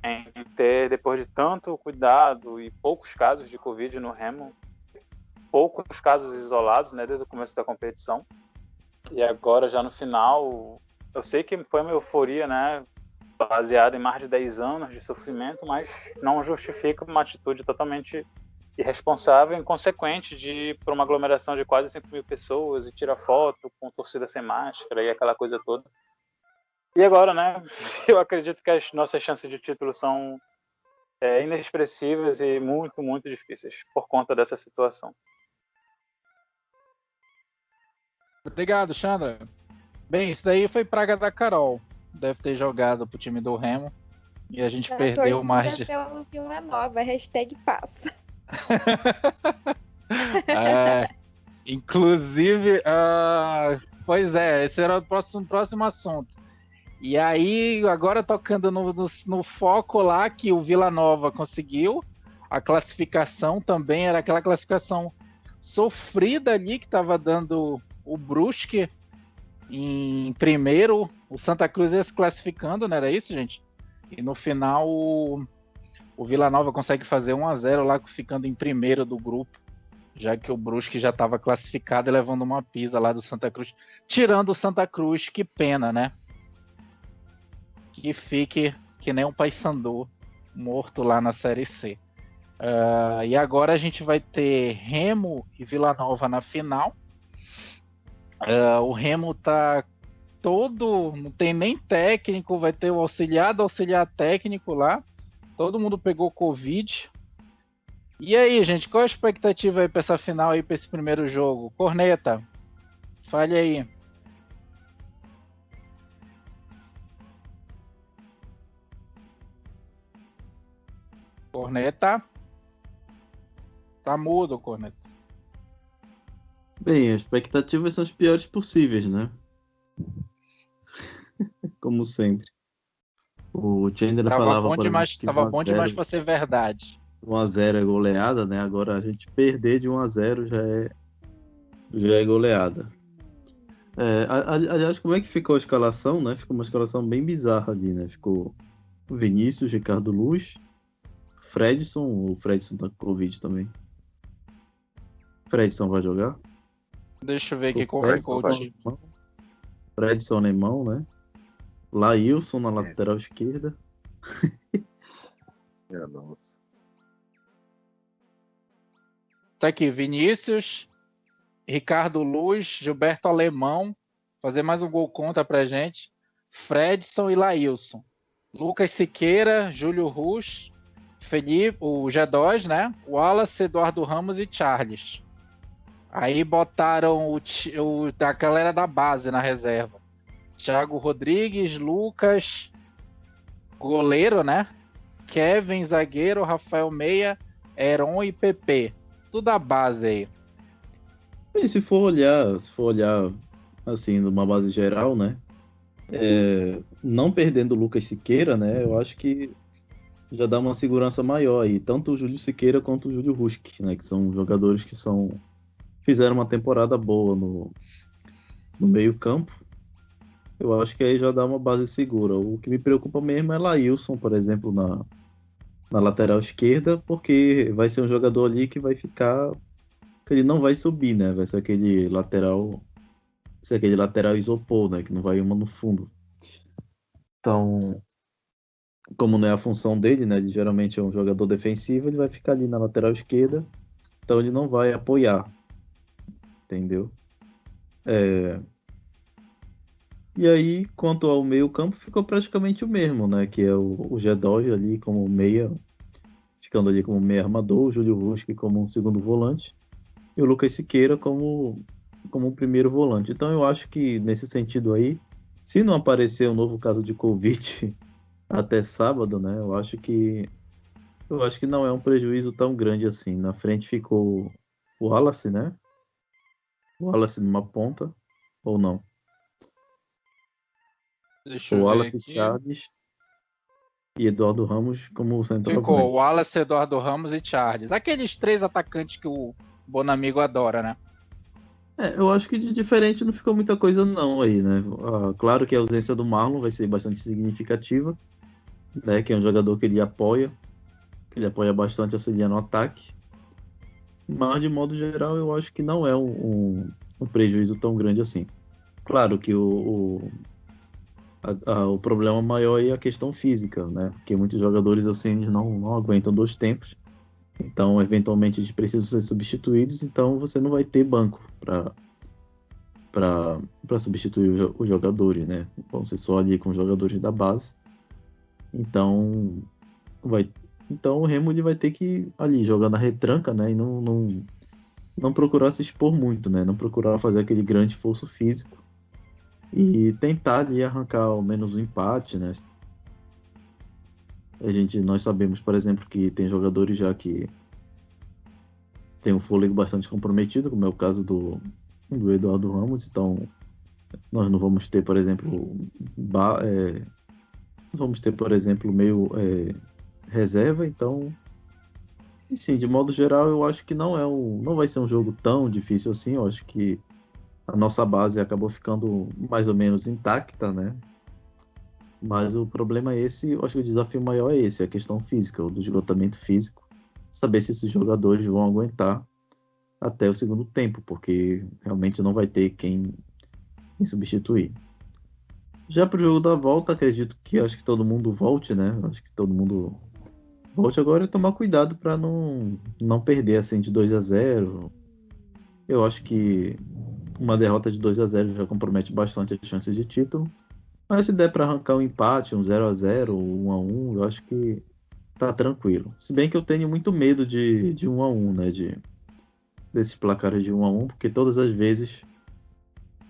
em ter, depois de tanto cuidado e poucos casos de Covid no Remo, poucos casos isolados, né, desde o começo da competição, e agora já no final, eu sei que foi uma euforia, né, baseada em mais de 10 anos de sofrimento, mas não justifica uma atitude totalmente irresponsável e inconsequente por uma aglomeração de quase 5 mil pessoas e tirar foto com torcida sem máscara e aquela coisa toda. E agora, né, eu acredito que as nossas chances de título são inexpressivas e muito, muito difíceis por conta dessa situação. Obrigado, Xandra. Bem, isso daí foi praga da Carol. Deve ter jogado pro time do Remo e a gente perdeu mais de... pelo Vila Nova, #passa. Inclusive, pois é, esse era o próximo assunto. E aí, agora tocando no foco lá que o Vila Nova conseguiu, a classificação também era aquela classificação sofrida ali que estava dando o Brusque em primeiro, o Santa Cruz ia se classificando, não era isso, gente? E no final o Vila Nova consegue fazer 1-0 lá, ficando em primeiro do grupo, já que o Brusque já estava classificado e levando uma pisa lá do Santa Cruz. Tirando o Santa Cruz, que pena, né? Que fique que nem um Paysandu morto lá na Série C. E agora a gente vai ter Remo e Vila Nova na final. O Remo tá todo, não tem nem técnico, vai ter o auxiliar técnico lá. Todo mundo pegou Covid. E aí, gente, qual a expectativa aí para essa final aí, para esse primeiro jogo? Corneta, fale aí. Corneta. Tá mudo, Corneta. Bem, as expectativas são as piores possíveis, né? como sempre. O Chandler Tava falava, bom por demais, exemplo, que tava bom demais pra ser verdade. 1-0 é goleada, né? Agora a gente perder de 1-0 já é goleada. Aliás, como é que ficou a escalação, né? Ficou uma escalação bem bizarra ali, né? Ficou Vinícius, Ricardo Luz, Fredson, o Fredson tá com Covid também. Fredson vai jogar? Deixa eu ver aqui O qual ficou o vai. time. Fredson alemão, né? Laílson na lateral esquerda. Minha nossa. Tá aqui, Vinícius, Ricardo Luz, Gilberto Alemão, fazer mais um gol contra pra gente. Fredson e Laílson. Lucas Siqueira, Júlio Rush, Felipe, o G2, né? Wallace, Eduardo Ramos e Charles. Aí botaram a galera da base na reserva. Thiago Rodrigues, Lucas, goleiro, né? Kevin, zagueiro, Rafael Meia, Heron e PP. Tudo da base aí. E se for olhar assim, numa base geral, né? Não perdendo o Lucas Siqueira, né? Eu acho que já dá uma segurança maior aí. Tanto o Júlio Siqueira quanto o Júlio Rusk, né? Que são jogadores que fizeram uma temporada boa no meio-campo. Eu acho que aí já dá uma base segura. O que me preocupa mesmo é Laílson, por exemplo, na lateral esquerda, porque vai ser um jogador ali que vai ficar. Que ele não vai subir, né? Vai ser aquele lateral isopor, né? Que não vai uma no fundo. Então, como não é a função dele, né? Ele geralmente é um jogador defensivo, ele vai ficar ali na lateral esquerda, então ele não vai apoiar, entendeu? E aí, quanto ao meio-campo, ficou praticamente o mesmo, né? Que é o G2 ali como meia, ficando ali como meia armador, o Júlio Ruski como um segundo volante e o Lucas Siqueira como um primeiro volante. Então eu acho que nesse sentido aí, se não aparecer um novo caso de Covid até sábado, né? Eu acho que não é um prejuízo tão grande assim. Na frente ficou o Wallace, né? O Wallace numa ponta, ou não? Deixa O eu ver Wallace aqui. Chaves e Eduardo Ramos como centroavante. Ficou Wallace, Eduardo Ramos e Charles. Aqueles três atacantes que o Bonamigo adora, né? Eu acho que de diferente não ficou muita coisa não aí, né? Claro que a ausência do Marlon vai ser bastante significativa, né? Que é um jogador que ele apoia bastante auxiliando no ataque. Mas, de modo geral, eu acho que não é um prejuízo tão grande assim. Claro que o problema maior é a questão física, né? Porque muitos jogadores assim não aguentam 2 tempos. Então, eventualmente, eles precisam ser substituídos. Então, você não vai ter banco para substituir os jogadores, né? Vão ser só ali com os jogadores da base. Então, o Remo ele vai ter que ali jogar na retranca, né? E não procurar se expor muito, né? Não procurar fazer aquele grande esforço físico e tentar ali arrancar ao menos um empate, né? Nós sabemos, por exemplo, que tem jogadores já que tem um fôlego bastante comprometido, como é o caso do Eduardo Ramos, então nós não vamos ter, por exemplo, meio reserva, então e sim, de modo geral, eu acho que não vai ser um jogo tão difícil assim. Eu acho que a nossa base acabou ficando mais ou menos intacta, né? Mas o problema é esse, eu acho que o desafio maior é esse, a questão física, o do esgotamento físico. Saber se esses jogadores vão aguentar até o segundo tempo, porque realmente não vai ter quem substituir. Já pro jogo da volta, acho que todo mundo volte, né? Acho que todo mundo volte agora e tomar cuidado para não perder assim de 2-0. Eu acho que uma derrota de 2-0 já compromete bastante as chances de título. Mas se der para arrancar um empate, um 0-0, 1-1, eu acho que tá tranquilo. Se bem que eu tenho muito medo de 1-1, né? Desses placares de 1-1, porque todas as vezes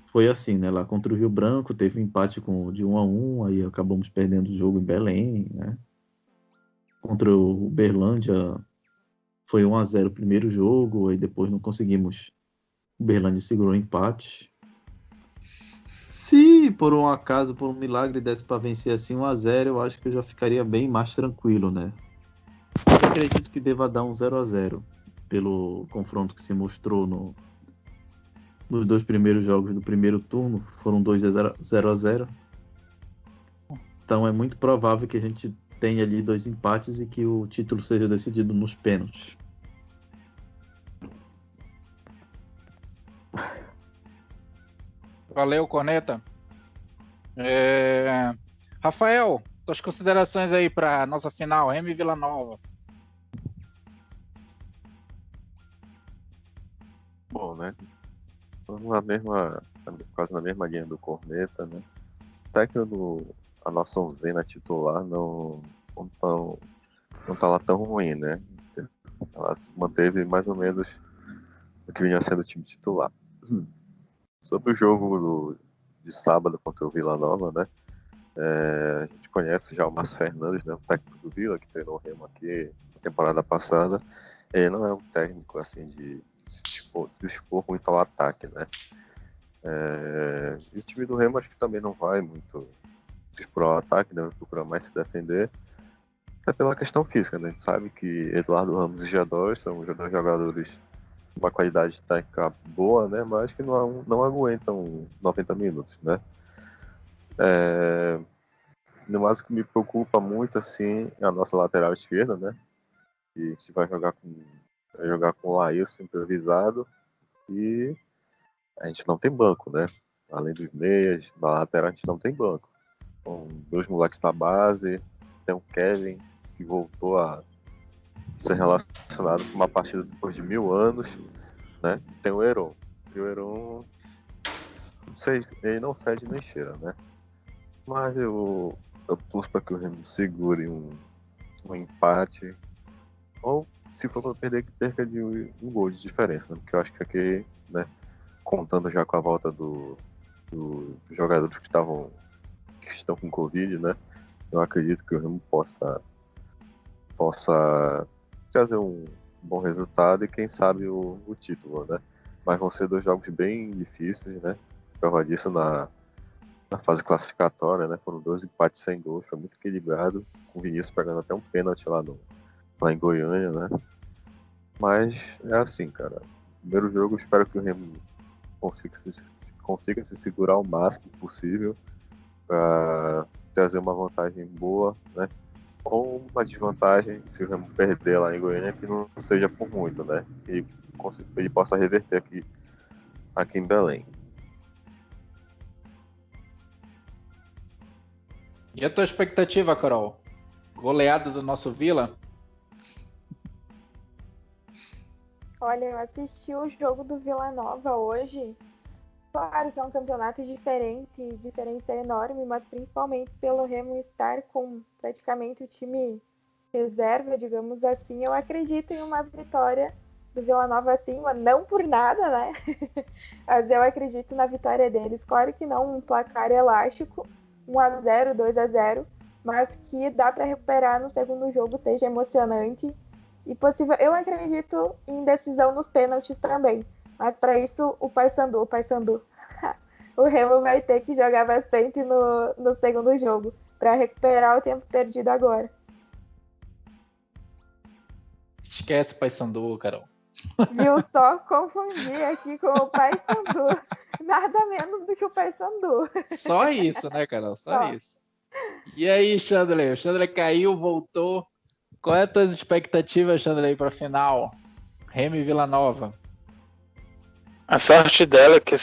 foi assim, né? Lá contra o Rio Branco teve um empate de 1-1, aí acabamos perdendo o jogo em Belém, né? Contra o Uberlândia foi 1-0 o primeiro jogo, aí depois não conseguimos. O Uberlândia segurou o empate. Se por um acaso, por um milagre, desse para vencer assim 1-0, eu acho que eu já ficaria bem mais tranquilo, né? Mas acredito que deva dar um 0-0 pelo confronto que se mostrou nos 2 primeiros jogos do primeiro turno. Foram 2-0. Então é muito provável que a gente tenha ali 2 empates e que o título seja decidido nos pênaltis. Valeu, Corneta. Rafael, suas considerações aí para nossa final, Remo e Vila Nova. Bom, né? Quase na mesma linha do Corneta, né? Até que a nossa onzena titular não tá lá tão ruim, né? Ela se manteve mais ou menos o que vinha sendo o time titular. Sobre o jogo de sábado contra o Vila Nova, né? A gente conhece já o Márcio Fernandes, né? O técnico do Vila, que treinou o Remo aqui na temporada passada. Ele não é um técnico assim de se expor muito ao ataque, né? E o time do Remo acho que também não vai muito se expor ao ataque, né? Vai procurar mais se defender. Até pela questão física, né? A gente sabe que Eduardo Ramos e G2 são os dois jogadores com uma qualidade técnica boa, né? Mas que não aguentam 90 minutos, né? No mais, o que me preocupa muito assim é a nossa lateral esquerda, né? E a gente vai jogar com o Laílson improvisado e a gente não tem banco, né? Além dos meias, na lateral a gente não tem banco. Com 2 moleques na base, tem o Kevin que voltou a ser relacionado com uma partida depois de 1000 anos, né? Tem o Heron. E o Heron, não sei, ele não fede nem cheira, né? Mas eu torço para que o Remo segure um empate. Ou, se for para perder, que perca de um gol de diferença, né? Porque eu acho que aqui, né, contando já com a volta dos jogadores que estão com Covid, né, eu acredito que o Remo possa trazer um bom resultado e, quem sabe, o título, né? Mas vão ser 2 jogos bem difíceis, né? Prova disso na fase classificatória, né? Foram 2 empates sem gols, foi muito equilibrado, com o Vinícius pegando até um pênalti lá em Goiânia, né? Mas é assim, cara. Primeiro jogo, eu espero que o Remo consiga se segurar o máximo possível para trazer uma vantagem boa, né? Ou uma desvantagem, se o Remo perder lá em Goiânia, que não seja por muito, né? E ele possa reverter aqui em Belém. E a tua expectativa, Carol? Goleada do nosso Vila? Olha, eu assisti o jogo do Vila Nova hoje. Claro que é um campeonato diferente, diferença enorme, mas principalmente pelo Remo estar com praticamente o time reserva, digamos assim, eu acredito em uma vitória do Vila Nova assim, mas não por nada, né? Mas eu acredito na vitória deles. Claro que não um placar elástico, 1-0, 2-0, mas que dá para recuperar no segundo jogo, seja emocionante e possível. Eu acredito em decisão nos pênaltis também. Mas para isso, o Paysandu, o Remo vai ter que jogar bastante no segundo jogo para recuperar o tempo perdido agora. Esquece o Paysandu, Carol. Viu? Só confundir aqui com o Paysandu. Nada menos do que o Paysandu. Só isso, né, Carol? Só isso. E aí, Chandler? O Chandler caiu, voltou. Qual é as tuas expectativas, Chandler, para a final? Remo e Vila Nova. A sorte dela é que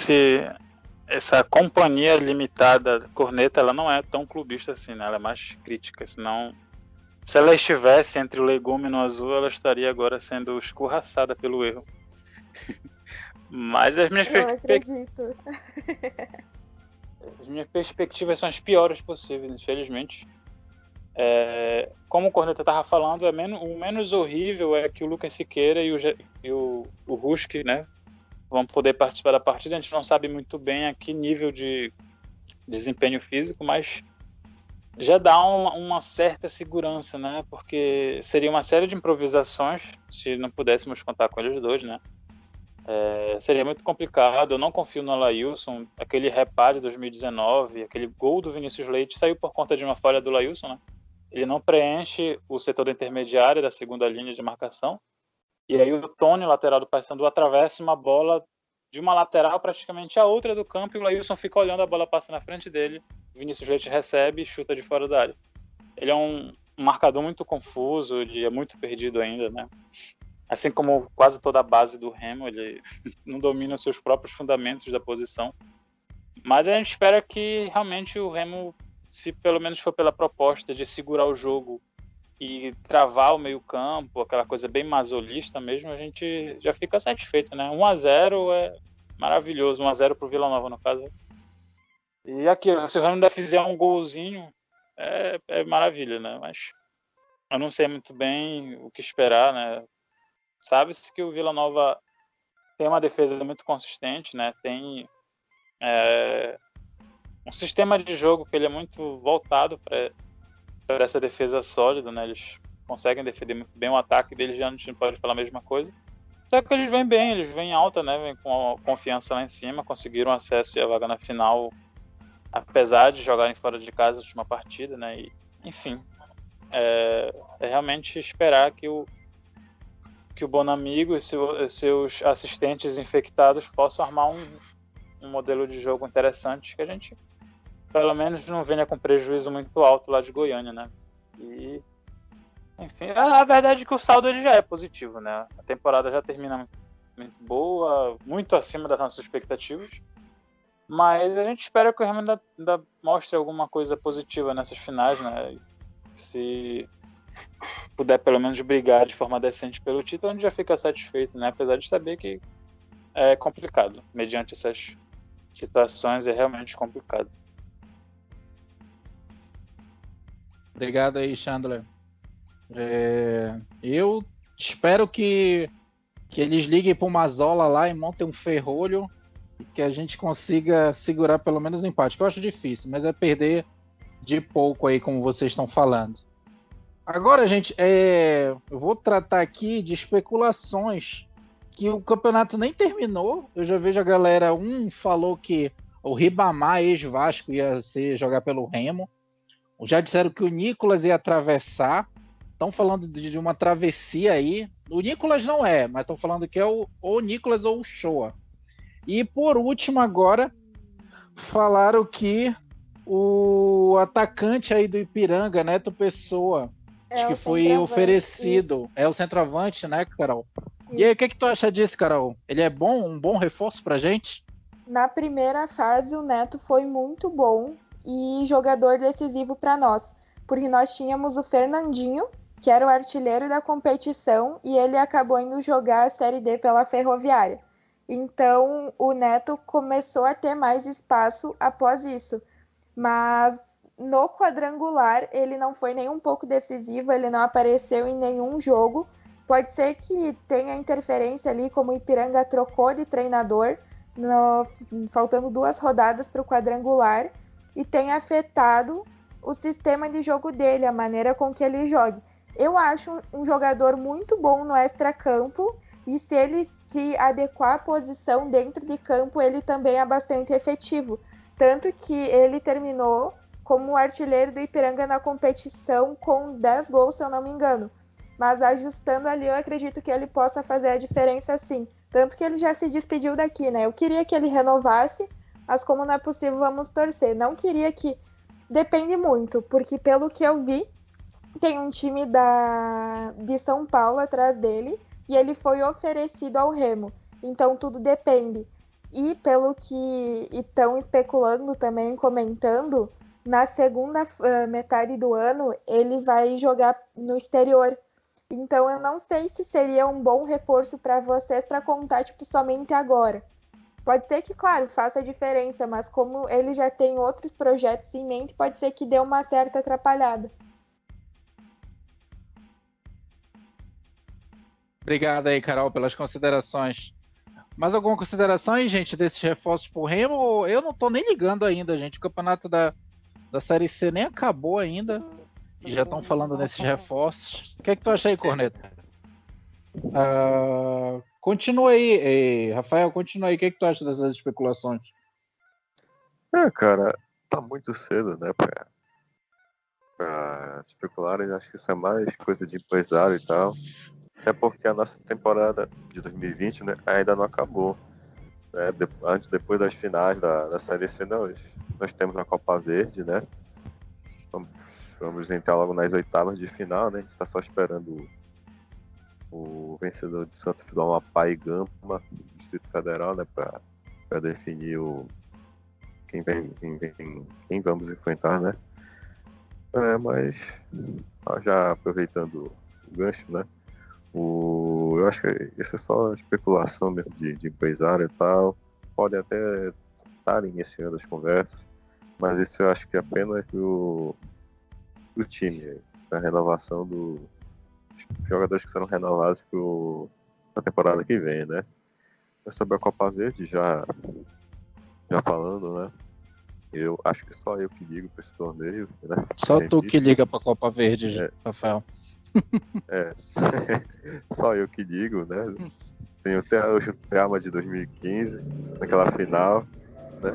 essa companhia limitada, Corneta, ela não é tão clubista assim, né? Ela é mais crítica, senão, se ela estivesse entre o legume no azul, ela estaria agora sendo escorraçada pelo erro. Mas as minhas perspectivas são as piores possíveis, infelizmente. Como o Corneta estava falando, o menos horrível é que o Lucas Siqueira e o Rusk, né, vão poder participar da partida. A gente não sabe muito bem a que nível de desempenho físico, mas já dá uma certa segurança, né? Porque seria uma série de improvisações se não pudéssemos contar com eles dois, né? Seria muito complicado. Eu não confio no Alailson. Aquele reparo de 2019, aquele gol do Vinícius Leite saiu por conta de uma falha do Alailson, né? Ele não preenche o setor da intermediária da segunda linha de marcação. E aí o Tony, lateral do Paysandu, atravessa uma bola de uma lateral praticamente a outra do campo e o Lailson fica olhando, a bola passa na frente dele, o Vinícius Leite recebe e chuta de fora da área. Ele é um marcador muito confuso, ele é muito perdido ainda, né? Assim como quase toda a base do Remo, ele não domina seus próprios fundamentos da posição. Mas a gente espera que realmente o Remo, se pelo menos for pela proposta de segurar o jogo e travar o meio-campo, aquela coisa bem masolista mesmo, a gente já fica satisfeito, né? 1-0 é maravilhoso, 1-0 pro Vila Nova, no caso. E aqui, se o Remo ainda fizer um golzinho, é maravilha, né? Mas eu não sei muito bem o que esperar, né? Sabe-se que o Vila Nova tem uma defesa muito consistente, né? Tem um sistema de jogo que ele é muito voltado para essa defesa sólida, né? Eles conseguem defender muito bem o ataque deles, já a gente não pode falar a mesma coisa. Só que eles vêm bem, eles vêm alta, né? Vêm com a confiança lá em cima, conseguiram acesso e a vaga na final, apesar de jogarem fora de casa na última partida, né? E, enfim, é realmente esperar que o Bonamigo e seus assistentes infectados possam armar um modelo de jogo interessante que a gente, pelo menos, não venha com prejuízo muito alto lá de Goiânia, né? E, enfim, a verdade é que o saldo ele já é positivo, né? A temporada já termina muito boa, muito acima das nossas expectativas, mas a gente espera que o Remo ainda mostre alguma coisa positiva nessas finais, né? Se puder pelo menos brigar de forma decente pelo título, a gente já fica satisfeito, né? Apesar de saber que é complicado, mediante essas situações é realmente complicado. Obrigado aí, Chandler. Eu espero que eles liguem para o Mazola lá e montem um ferrolho e que a gente consiga segurar pelo menos o empate, que eu acho difícil, mas é perder de pouco aí, como vocês estão falando. Agora, gente, eu vou tratar aqui de especulações que o campeonato nem terminou. Eu já vejo a galera, falou que o Ribamar, ex-Vasco, ia jogar pelo Remo. Já disseram que o Nicolas ia atravessar. Estão falando de uma travessia aí. O Nicolas não é, mas estão falando que é o Nicolas ou o Shoa. E por último agora, falaram que o atacante aí do Ipiranga, Neto Pessoa, acho que foi oferecido. Isso. É o centroavante, né, Carol? Isso. E aí, o que tu acha disso, Carol? Ele é um bom reforço pra gente? Na primeira fase, o Neto foi muito bom e jogador decisivo para nós, porque nós tínhamos o Fernandinho, que era o artilheiro da competição, e ele acabou indo jogar a Série D pela Ferroviária. Então, o Neto começou a ter mais espaço após isso. Mas no quadrangular, ele não foi nem um pouco decisivo, ele não apareceu em nenhum jogo. Pode ser que tenha interferência ali, como o Ipiranga trocou de treinador, faltando 2 rodadas para o quadrangular, e tenha afetado o sistema de jogo dele, a maneira com que ele joga. Eu acho um jogador muito bom no extracampo, e se ele se adequar à posição dentro de campo, ele também é bastante efetivo. Tanto que ele terminou como o artilheiro do Ipiranga na competição com 10 gols, se eu não me engano. Mas ajustando ali, eu acredito que ele possa fazer a diferença sim. Tanto que ele já se despediu daqui, né? Eu queria que ele renovasse, mas como não é possível, vamos torcer. Não queria que... Depende muito, porque pelo que eu vi, tem um time de São Paulo atrás dele e ele foi oferecido ao Remo. Então tudo depende. E pelo que estão especulando também, comentando, na segunda metade do ano ele vai jogar no exterior. Então eu não sei se seria um bom reforço para vocês para contar somente agora. Pode ser que, claro, faça diferença, mas como ele já tem outros projetos em mente, pode ser que dê uma certa atrapalhada. Obrigado aí, Carol, pelas considerações. Mais alguma consideração aí, gente, desses reforços pro Remo? Eu não tô nem ligando ainda, gente. O campeonato da Série C nem acabou ainda e já estão falando nesses reforços. O que é que tu acha aí, Corneta? Continua aí, Rafael, continua aí. O que tu acha dessas especulações? Cara, tá muito cedo, né, pra especular. Eu acho que isso é mais coisa de empresário e tal. Até porque a nossa temporada de 2020, né, ainda não acabou. Né? Depois das finais da Série C, nós temos a Copa Verde, né? Vamos entrar logo nas oitavas de final, né? A gente está só esperando o vencedor de Santos do Amapá e Gama, do Distrito Federal, né? Para definir quem vamos enfrentar, né? Mas já aproveitando o gancho, né? Eu acho que isso é só especulação mesmo de empresário e tal. Podem até estar iniciando as conversas, mas isso eu acho que apenas do time, a renovação dos jogadores que serão renovados para a temporada que vem, né? Sobre a Copa Verde, já falando, né? Eu acho que só eu que ligo para esse torneio, né? Só tu que liga para a Copa Verde, Rafael. Só eu que digo, né? Tenho até o trauma de 2015, naquela final, né?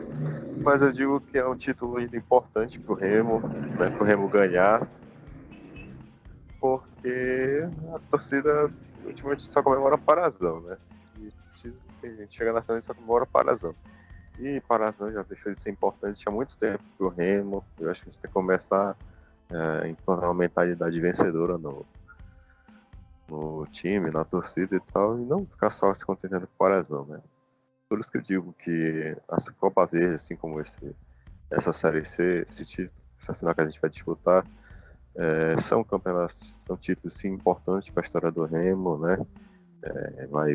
Mas eu digo que é um título ainda importante pro Remo, né? Pro Remo ganhar, porque a torcida ultimamente só comemora Parazão, né? A gente chega na final e só comemora Parazão. E Parazão já deixou de ser importante há muito tempo pro Remo. Eu acho que a gente tem que começar a implantar uma mentalidade vencedora no time, na torcida e tal, e não ficar só se contentando com o Parazão, né? Por isso que eu digo que a Copa Verde, assim como essa Série C, essa final que a gente vai disputar, são campeonatos, são títulos sim importantes para a história do Remo, né?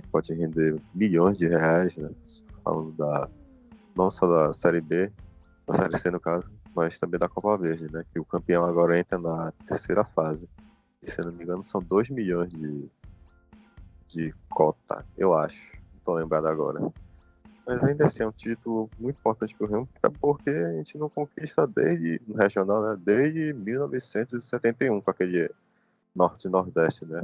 Pode render milhões de reais, né? Falando não só da Série B, da Série C no caso, mas também da Copa Verde, né? Que o campeão agora entra na terceira fase. E, se eu não me engano, são 2 milhões de cota, eu acho. Não tô lembrado agora. Mas ainda assim é um título muito importante para o Remo, porque a gente não conquista no regional, né? Desde 1971, com aquele Norte e Nordeste, né?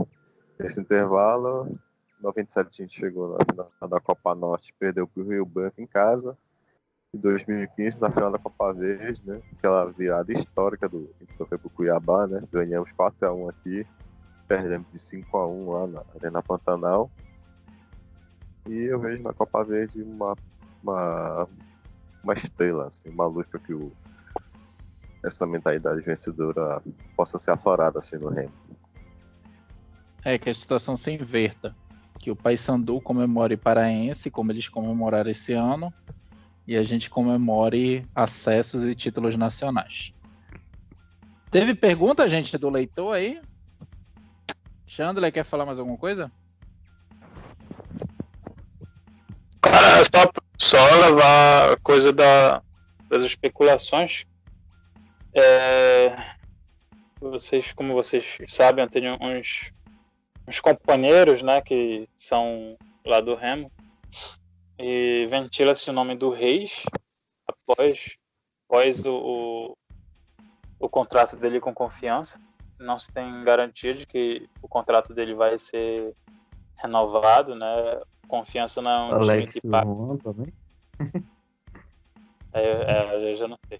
Nesse intervalo, 97 a gente chegou na final da Copa Norte, perdeu para o Rio Branco em casa. Em 2015, na final da Copa Verde, né? Aquela virada histórica que só foi pro Cuiabá, né? Ganhamos 4-1 aqui, perdemos de 5-1 lá na Arena Pantanal. E eu vejo na Copa Verde uma estrela, assim, uma luz para que essa mentalidade vencedora possa ser aflorada assim no Remo. Que a situação se inverta, que o Paysandu comemore Paraense, como eles comemoraram esse ano, e a gente comemore acessos e títulos nacionais. Teve pergunta, gente, do leitor aí? Chandler, quer falar mais alguma coisa? Cara, só levar a coisa das especulações. Como vocês sabem, eu tenho uns companheiros, né, que são lá do Remo. E ventila-se o nome do Reis após o contrato dele com Confiança. Não se tem garantia de que o contrato dele vai ser renovado, né? Confiança não é um Alex time que paga. Também? Eu já não sei.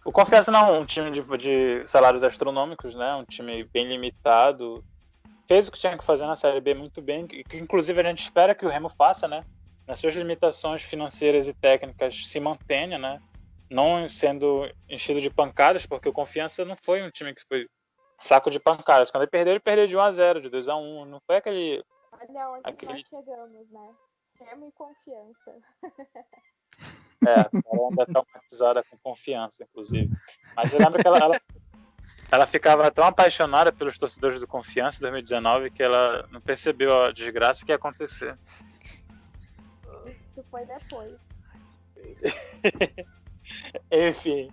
O Confiança não é um time de salários astronômicos, né? Um time bem limitado. Fez o que tinha que fazer na Série B muito bem, que inclusive a gente espera que o Remo faça, né? Nas suas limitações financeiras e técnicas se mantenha, né? Não sendo enchido de pancadas, porque o Confiança não foi um time que foi saco de pancadas. Quando ele perdeu de 1-0, de 2-1. Não foi aquele... Olha onde nós chegamos, né? Remo e Confiança. Ela ainda tá traumatizada com Confiança, inclusive. Mas eu lembro que ela ficava tão apaixonada pelos torcedores do Confiança em 2019 que ela não percebeu a desgraça que ia acontecer. Isso foi depois. Enfim,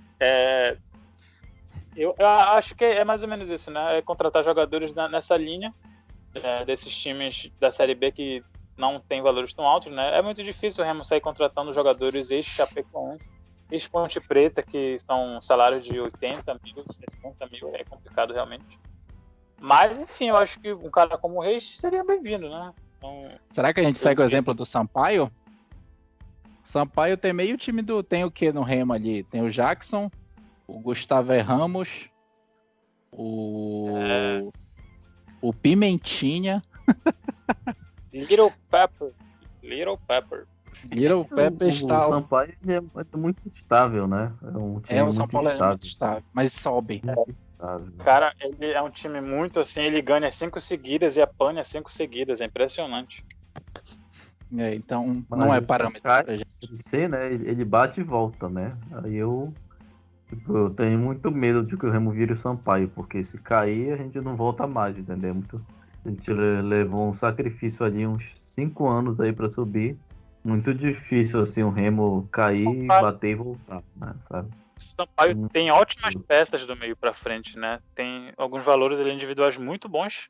eu acho que é mais ou menos isso, né? É contratar jogadores nessa linha desses times da Série B que não tem valores tão altos, né? É muito difícil o Remo sair contratando jogadores ex-Chapecoense, ex-Ponte Preta, que são salários de 80 mil, 60 mil, é complicado realmente. Mas, enfim, eu acho que um cara como o Reis seria bem-vindo, né? Então, Será que a gente segue o exemplo do Sampaio? Sampaio tem meio time do... Tem o que no Remo ali? Tem o Jackson, o Gustavo Ramos, o Pimentinha. Little Pepper. Little Pepper está... O Sampaio é muito estável, né? É um time o São Paulo é muito estável, mas sobe. Cara, ele é um time muito assim, ele ganha 5 seguidas e apanha 5 seguidas, é impressionante. Então não é parâmetro pra gente. C, né? Ele bate e volta, né? Aí eu tenho muito medo de que o Remo vire o Sampaio, porque se cair a gente não volta mais, entendeu? A gente levou um sacrifício ali, uns 5 anos aí pra subir. Muito difícil assim o Remo cair, bater e voltar, né? Sabe? O Sampaio tem ótimas peças do meio pra frente, né? Tem alguns valores ali individuais muito bons.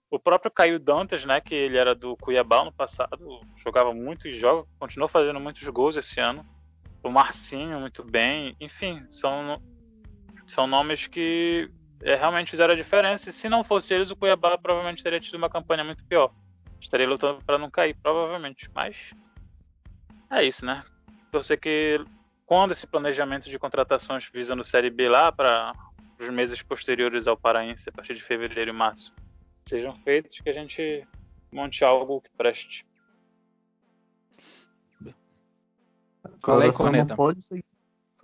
O próprio Caio Dantas, né? Que ele era do Cuiabá no passado, jogava muito e continuou fazendo muitos gols esse ano. O Marcinho, muito bem. Enfim, são nomes que realmente fizeram a diferença. E se não fosse eles, o Cuiabá provavelmente teria tido uma campanha muito pior. Estaria lutando para não cair, provavelmente. Mas é isso, né? Torcer que quando esse planejamento de contratações visando Série B lá para os meses posteriores ao Paraense, a partir de fevereiro e março, sejam feitos, que a gente monte algo que preste. Agora só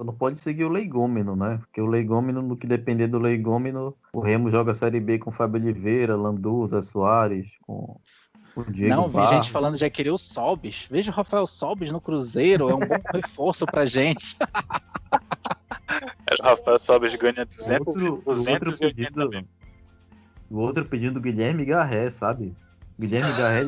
não pode seguir o Leigômeno, né? Porque o Leigômeno, no que depender do Leigômeno, o Remo joga a Série B com Fábio Oliveira, Landuza, Soares, com o Diego Não, vi Barros. gente falando de já querer o Sobis. Veja o Rafael Sobis no Cruzeiro, é um bom reforço pra gente. O Rafael Sobis ganha 280 mil. O outro pedindo Guilherme Garré, sabe? Guilherme Garré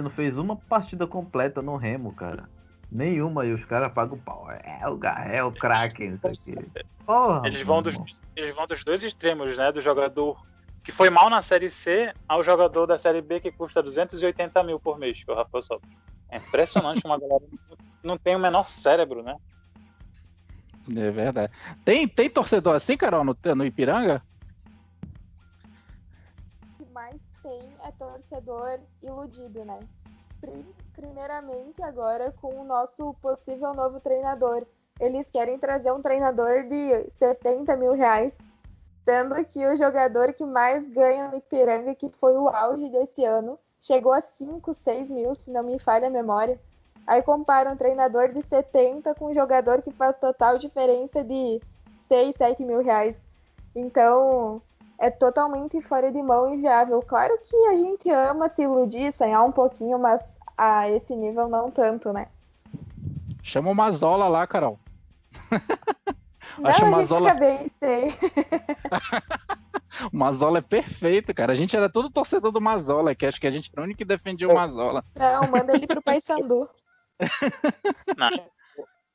não fez uma partida completa no Remo, cara. Nenhuma, e os caras pagam o pau. O Garré é o craque, isso aqui. Porra, eles vão dos dois extremos, né? Do jogador que foi mal na Série C ao jogador da Série B que custa 280 mil por mês, que é o Rafael Sobis. É impressionante, uma galera não tem o menor cérebro, né? É verdade. Tem torcedor assim, Carol, no Ipiranga? O que mais tem é torcedor iludido, né? Primeiramente agora com o nosso possível novo treinador. Eles querem trazer um treinador de 70 mil reais, sendo que o jogador que mais ganha no Ipiranga, que foi o auge desse ano, chegou a 5, 6 mil, se não me falha a memória. Aí compara um treinador de 70 com um jogador que faz total diferença de 6, 7 mil reais. Então, é totalmente fora de mão e inviável. Claro que a gente ama se iludir, sonhar um pouquinho, mas a esse nível não tanto, né? Chama o Mazola lá, Carol. Não, a gente fica bem, sei. O Mazola é perfeito, cara. A gente era todo torcedor do Mazola, que acho que a gente era o único que defendia o Mazola. Não, manda ele pro Paysandu. Não,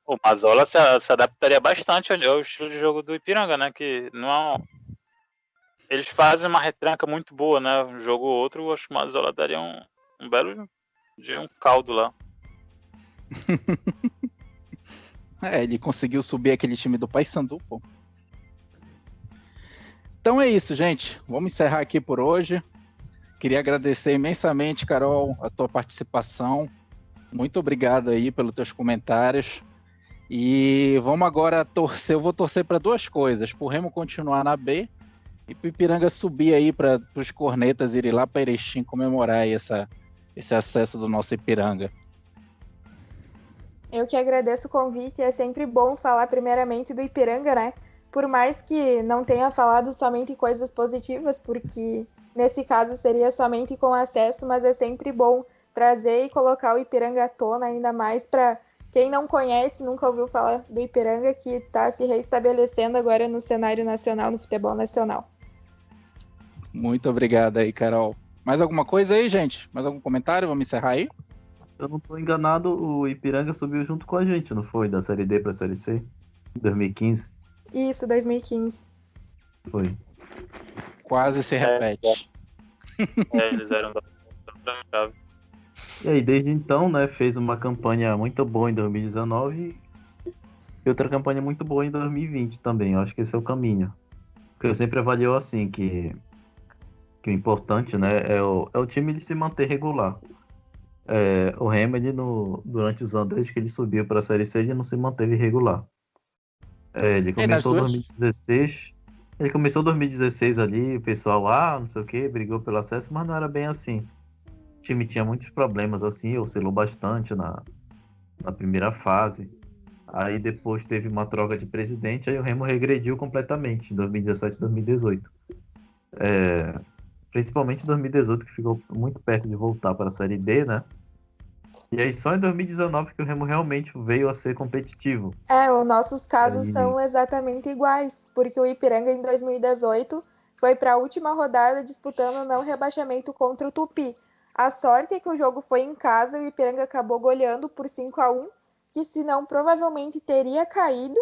o Mazola se adaptaria bastante ao estilo de jogo do Ipiranga, né? Que não eles fazem uma retranca muito boa, né? Um jogo ou outro, eu acho que o Mazola daria um belo de um caldo lá. Ele conseguiu subir aquele time do Paysandu, pô. Então é isso, gente. Vamos encerrar aqui por hoje. Queria agradecer imensamente, Carol, a tua participação. Muito obrigado aí pelos teus comentários. E vamos agora torcer. Eu vou torcer para duas coisas: para o Remo continuar na B e para o Ipiranga subir aí para os cornetas irem lá para Erechim comemorar aí esse acesso do nosso Ipiranga. Eu que agradeço o convite. É sempre bom falar primeiramente do Ipiranga, né? Por mais que não tenha falado somente coisas positivas, porque nesse caso seria somente com acesso, mas é sempre bom trazer e colocar o Ipiranga à tona, ainda mais para quem não conhece, nunca ouviu falar do Ipiranga, que está se reestabelecendo agora no cenário nacional, no futebol nacional. Muito obrigado aí, Carol. Mais alguma coisa aí, gente? Mais algum comentário? Vamos encerrar aí? Eu não estou enganado, o Ipiranga subiu junto com a gente, não foi? Da Série D para a Série C? Em 2015? Isso, 2015. Foi. Quase se repete. Eles eram da chave. E aí, desde então, né, fez uma campanha muito boa em 2019 e outra campanha muito boa em 2020 também. Eu acho que esse é o caminho. Porque eu sempre avalio assim, que o importante, né, é o time de se manter regular. O Remo, durante os anos, desde que ele subiu para a Série C, ele não se manteve regular. Ele nas começou duas. 2016. Ele começou 2016 ali, o pessoal, não sei o que, brigou pelo acesso, mas não era bem assim. O time tinha muitos problemas, assim, oscilou bastante na primeira fase. Aí depois teve uma troca de presidente, aí o Remo regrediu completamente em 2017 e 2018. Principalmente em 2018, que ficou muito perto de voltar para a Série B, né? E aí só em 2019 que o Remo realmente veio a ser competitivo. Os nossos casos Aí, são exatamente iguais, porque o Ipiranga em 2018 foi para a última rodada disputando o não rebaixamento contra o Tupi. A sorte é que o jogo foi em casa e o Ipiranga acabou goleando por 5-1, que senão provavelmente teria caído,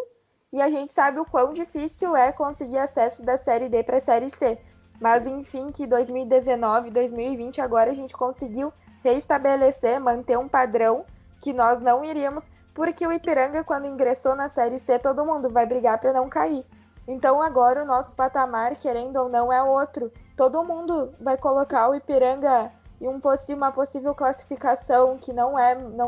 e a gente sabe o quão difícil é conseguir acesso da Série D para a Série C. Mas enfim, que 2019, 2020 agora a gente conseguiu reestabelecer, manter um padrão que nós não iríamos, porque o Ipiranga, quando ingressou na Série C, todo mundo vai brigar para não cair. Então agora o nosso patamar, querendo ou não, é outro. Todo mundo vai colocar o Ipiranga em uma possível classificação que não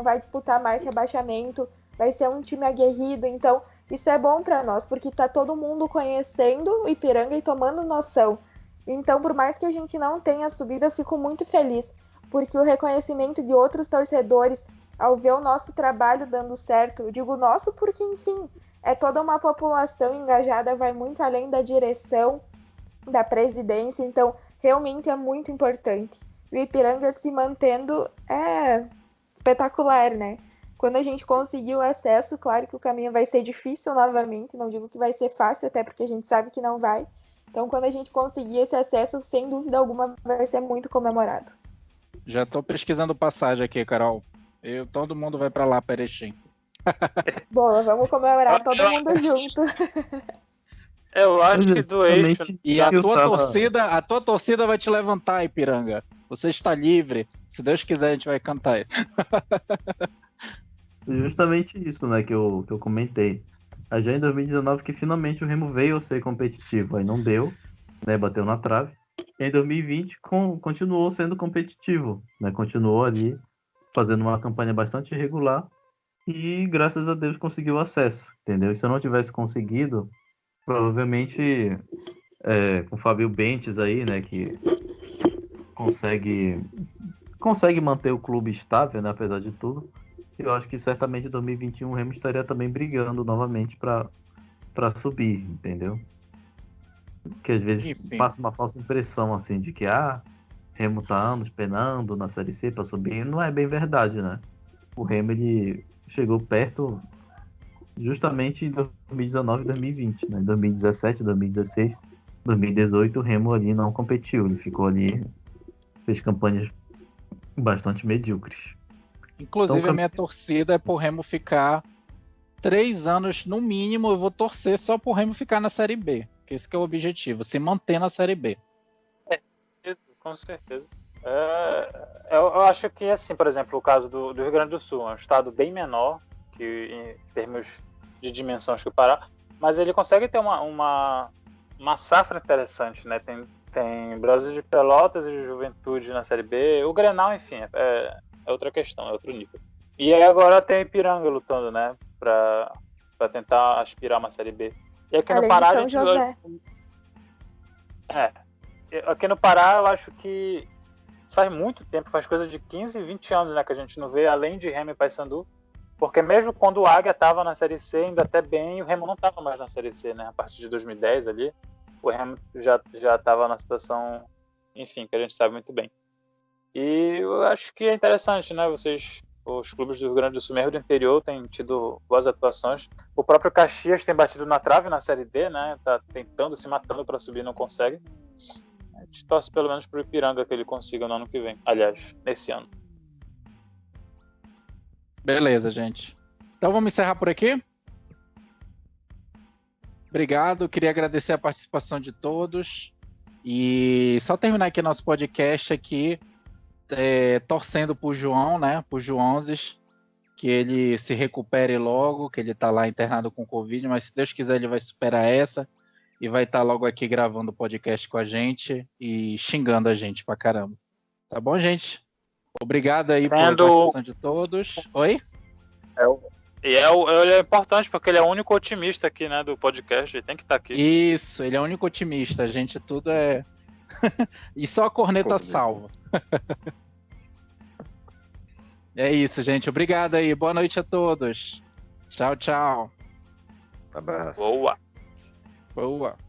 vai disputar mais rebaixamento, vai ser um time aguerrido. Então isso é bom para nós, porque tá todo mundo conhecendo o Ipiranga e tomando noção. Então, por mais que a gente não tenha subido, eu fico muito feliz, porque o reconhecimento de outros torcedores ao ver o nosso trabalho dando certo, eu digo nosso porque, enfim, é toda uma população engajada, vai muito além da direção, da presidência, então realmente é muito importante. O Ipiranga se mantendo é espetacular, né? Quando a gente conseguiu acesso, claro que o caminho vai ser difícil novamente, não digo que vai ser fácil, até porque a gente sabe que não vai. Então, quando a gente conseguir esse acesso, sem dúvida alguma, vai ser muito comemorado. Já tô pesquisando passagem aqui, Carol. Todo mundo vai para lá, para Erechim. Boa, vamos comemorar todo mundo junto. Eu acho que do eixo. E a tua torcida vai te levantar, Ipiranga. Você está livre. Se Deus quiser, a gente vai cantar. Justamente isso, né, que eu comentei. Aí já em 2019 que finalmente o Remo veio a ser competitivo. Aí não deu, né, bateu na trave. E em 2020 continuou sendo competitivo, né, continuou ali fazendo uma campanha bastante irregular e graças a Deus conseguiu acesso, entendeu? E se eu não tivesse conseguido, provavelmente com o Fábio Bentes aí, né, que consegue manter o clube estável, né, apesar de tudo, eu acho que certamente em 2021 o Remo estaria também brigando novamente para subir, entendeu? Que às vezes passa uma falsa impressão assim de que Remo tá anos penando na Série C para subir, não é bem verdade, né? O Remo ele chegou perto justamente em 2019 e 2020, né? Em 2017, 2016, 2018 o Remo ali não competiu, ele ficou ali, fez campanhas bastante medíocres. Inclusive então, a minha torcida é pro Remo ficar 3 anos no mínimo, eu vou torcer só pro Remo ficar na Série B, que esse que é o objetivo, se manter na Série B. Com certeza. Eu acho que, assim, por exemplo, o caso do Rio Grande do Sul, é um estado bem menor que em termos de dimensões que o Pará, mas ele consegue ter uma safra interessante, né? Tem Brasil de Pelotas e de Juventude na Série B, o Grenal, enfim, é outra questão, é outro nível. E aí agora tem Ipiranga lutando, né? Pra tentar aspirar uma Série B. E aqui no Pará, São José. Aqui no Pará, eu acho que faz muito tempo, faz coisa de 15, 20 anos, né, que a gente não vê, além de Remo e Paysandu, porque mesmo quando o Águia estava na Série C, ainda até bem, o Remo não estava mais na Série C, né, a partir de 2010 ali, o Remo já estava na situação, enfim, que a gente sabe muito bem. E eu acho que é interessante, né, os clubes do Rio Grande do Sul, mesmo do interior, têm tido boas atuações. O próprio Caxias tem batido na trave na Série D, né, tá tentando, se matando para subir, não consegue. A gente torce pelo menos pro Ipiranga que ele consiga no ano que vem. Aliás, nesse ano. Beleza, gente. Então vamos encerrar por aqui? Obrigado, queria agradecer a participação de todos. E só terminar aqui nosso podcast aqui, torcendo pro João, né? Pro Joãozes, que ele se recupere logo, que ele tá lá internado com Covid, mas se Deus quiser ele vai superar essa. e vai estar logo aqui gravando o podcast com a gente e xingando a gente pra caramba. Tá bom, gente? Obrigado aí pela participação de todos. Oi? Ele é importante porque ele é o único otimista aqui, né, do podcast. Ele tem que estar aqui. Isso, ele é o único otimista. A gente tudo é... e só a corneta salva. É isso, gente. Obrigado aí. Boa noite a todos. Tchau, tchau. Abraço. Boa. Boa.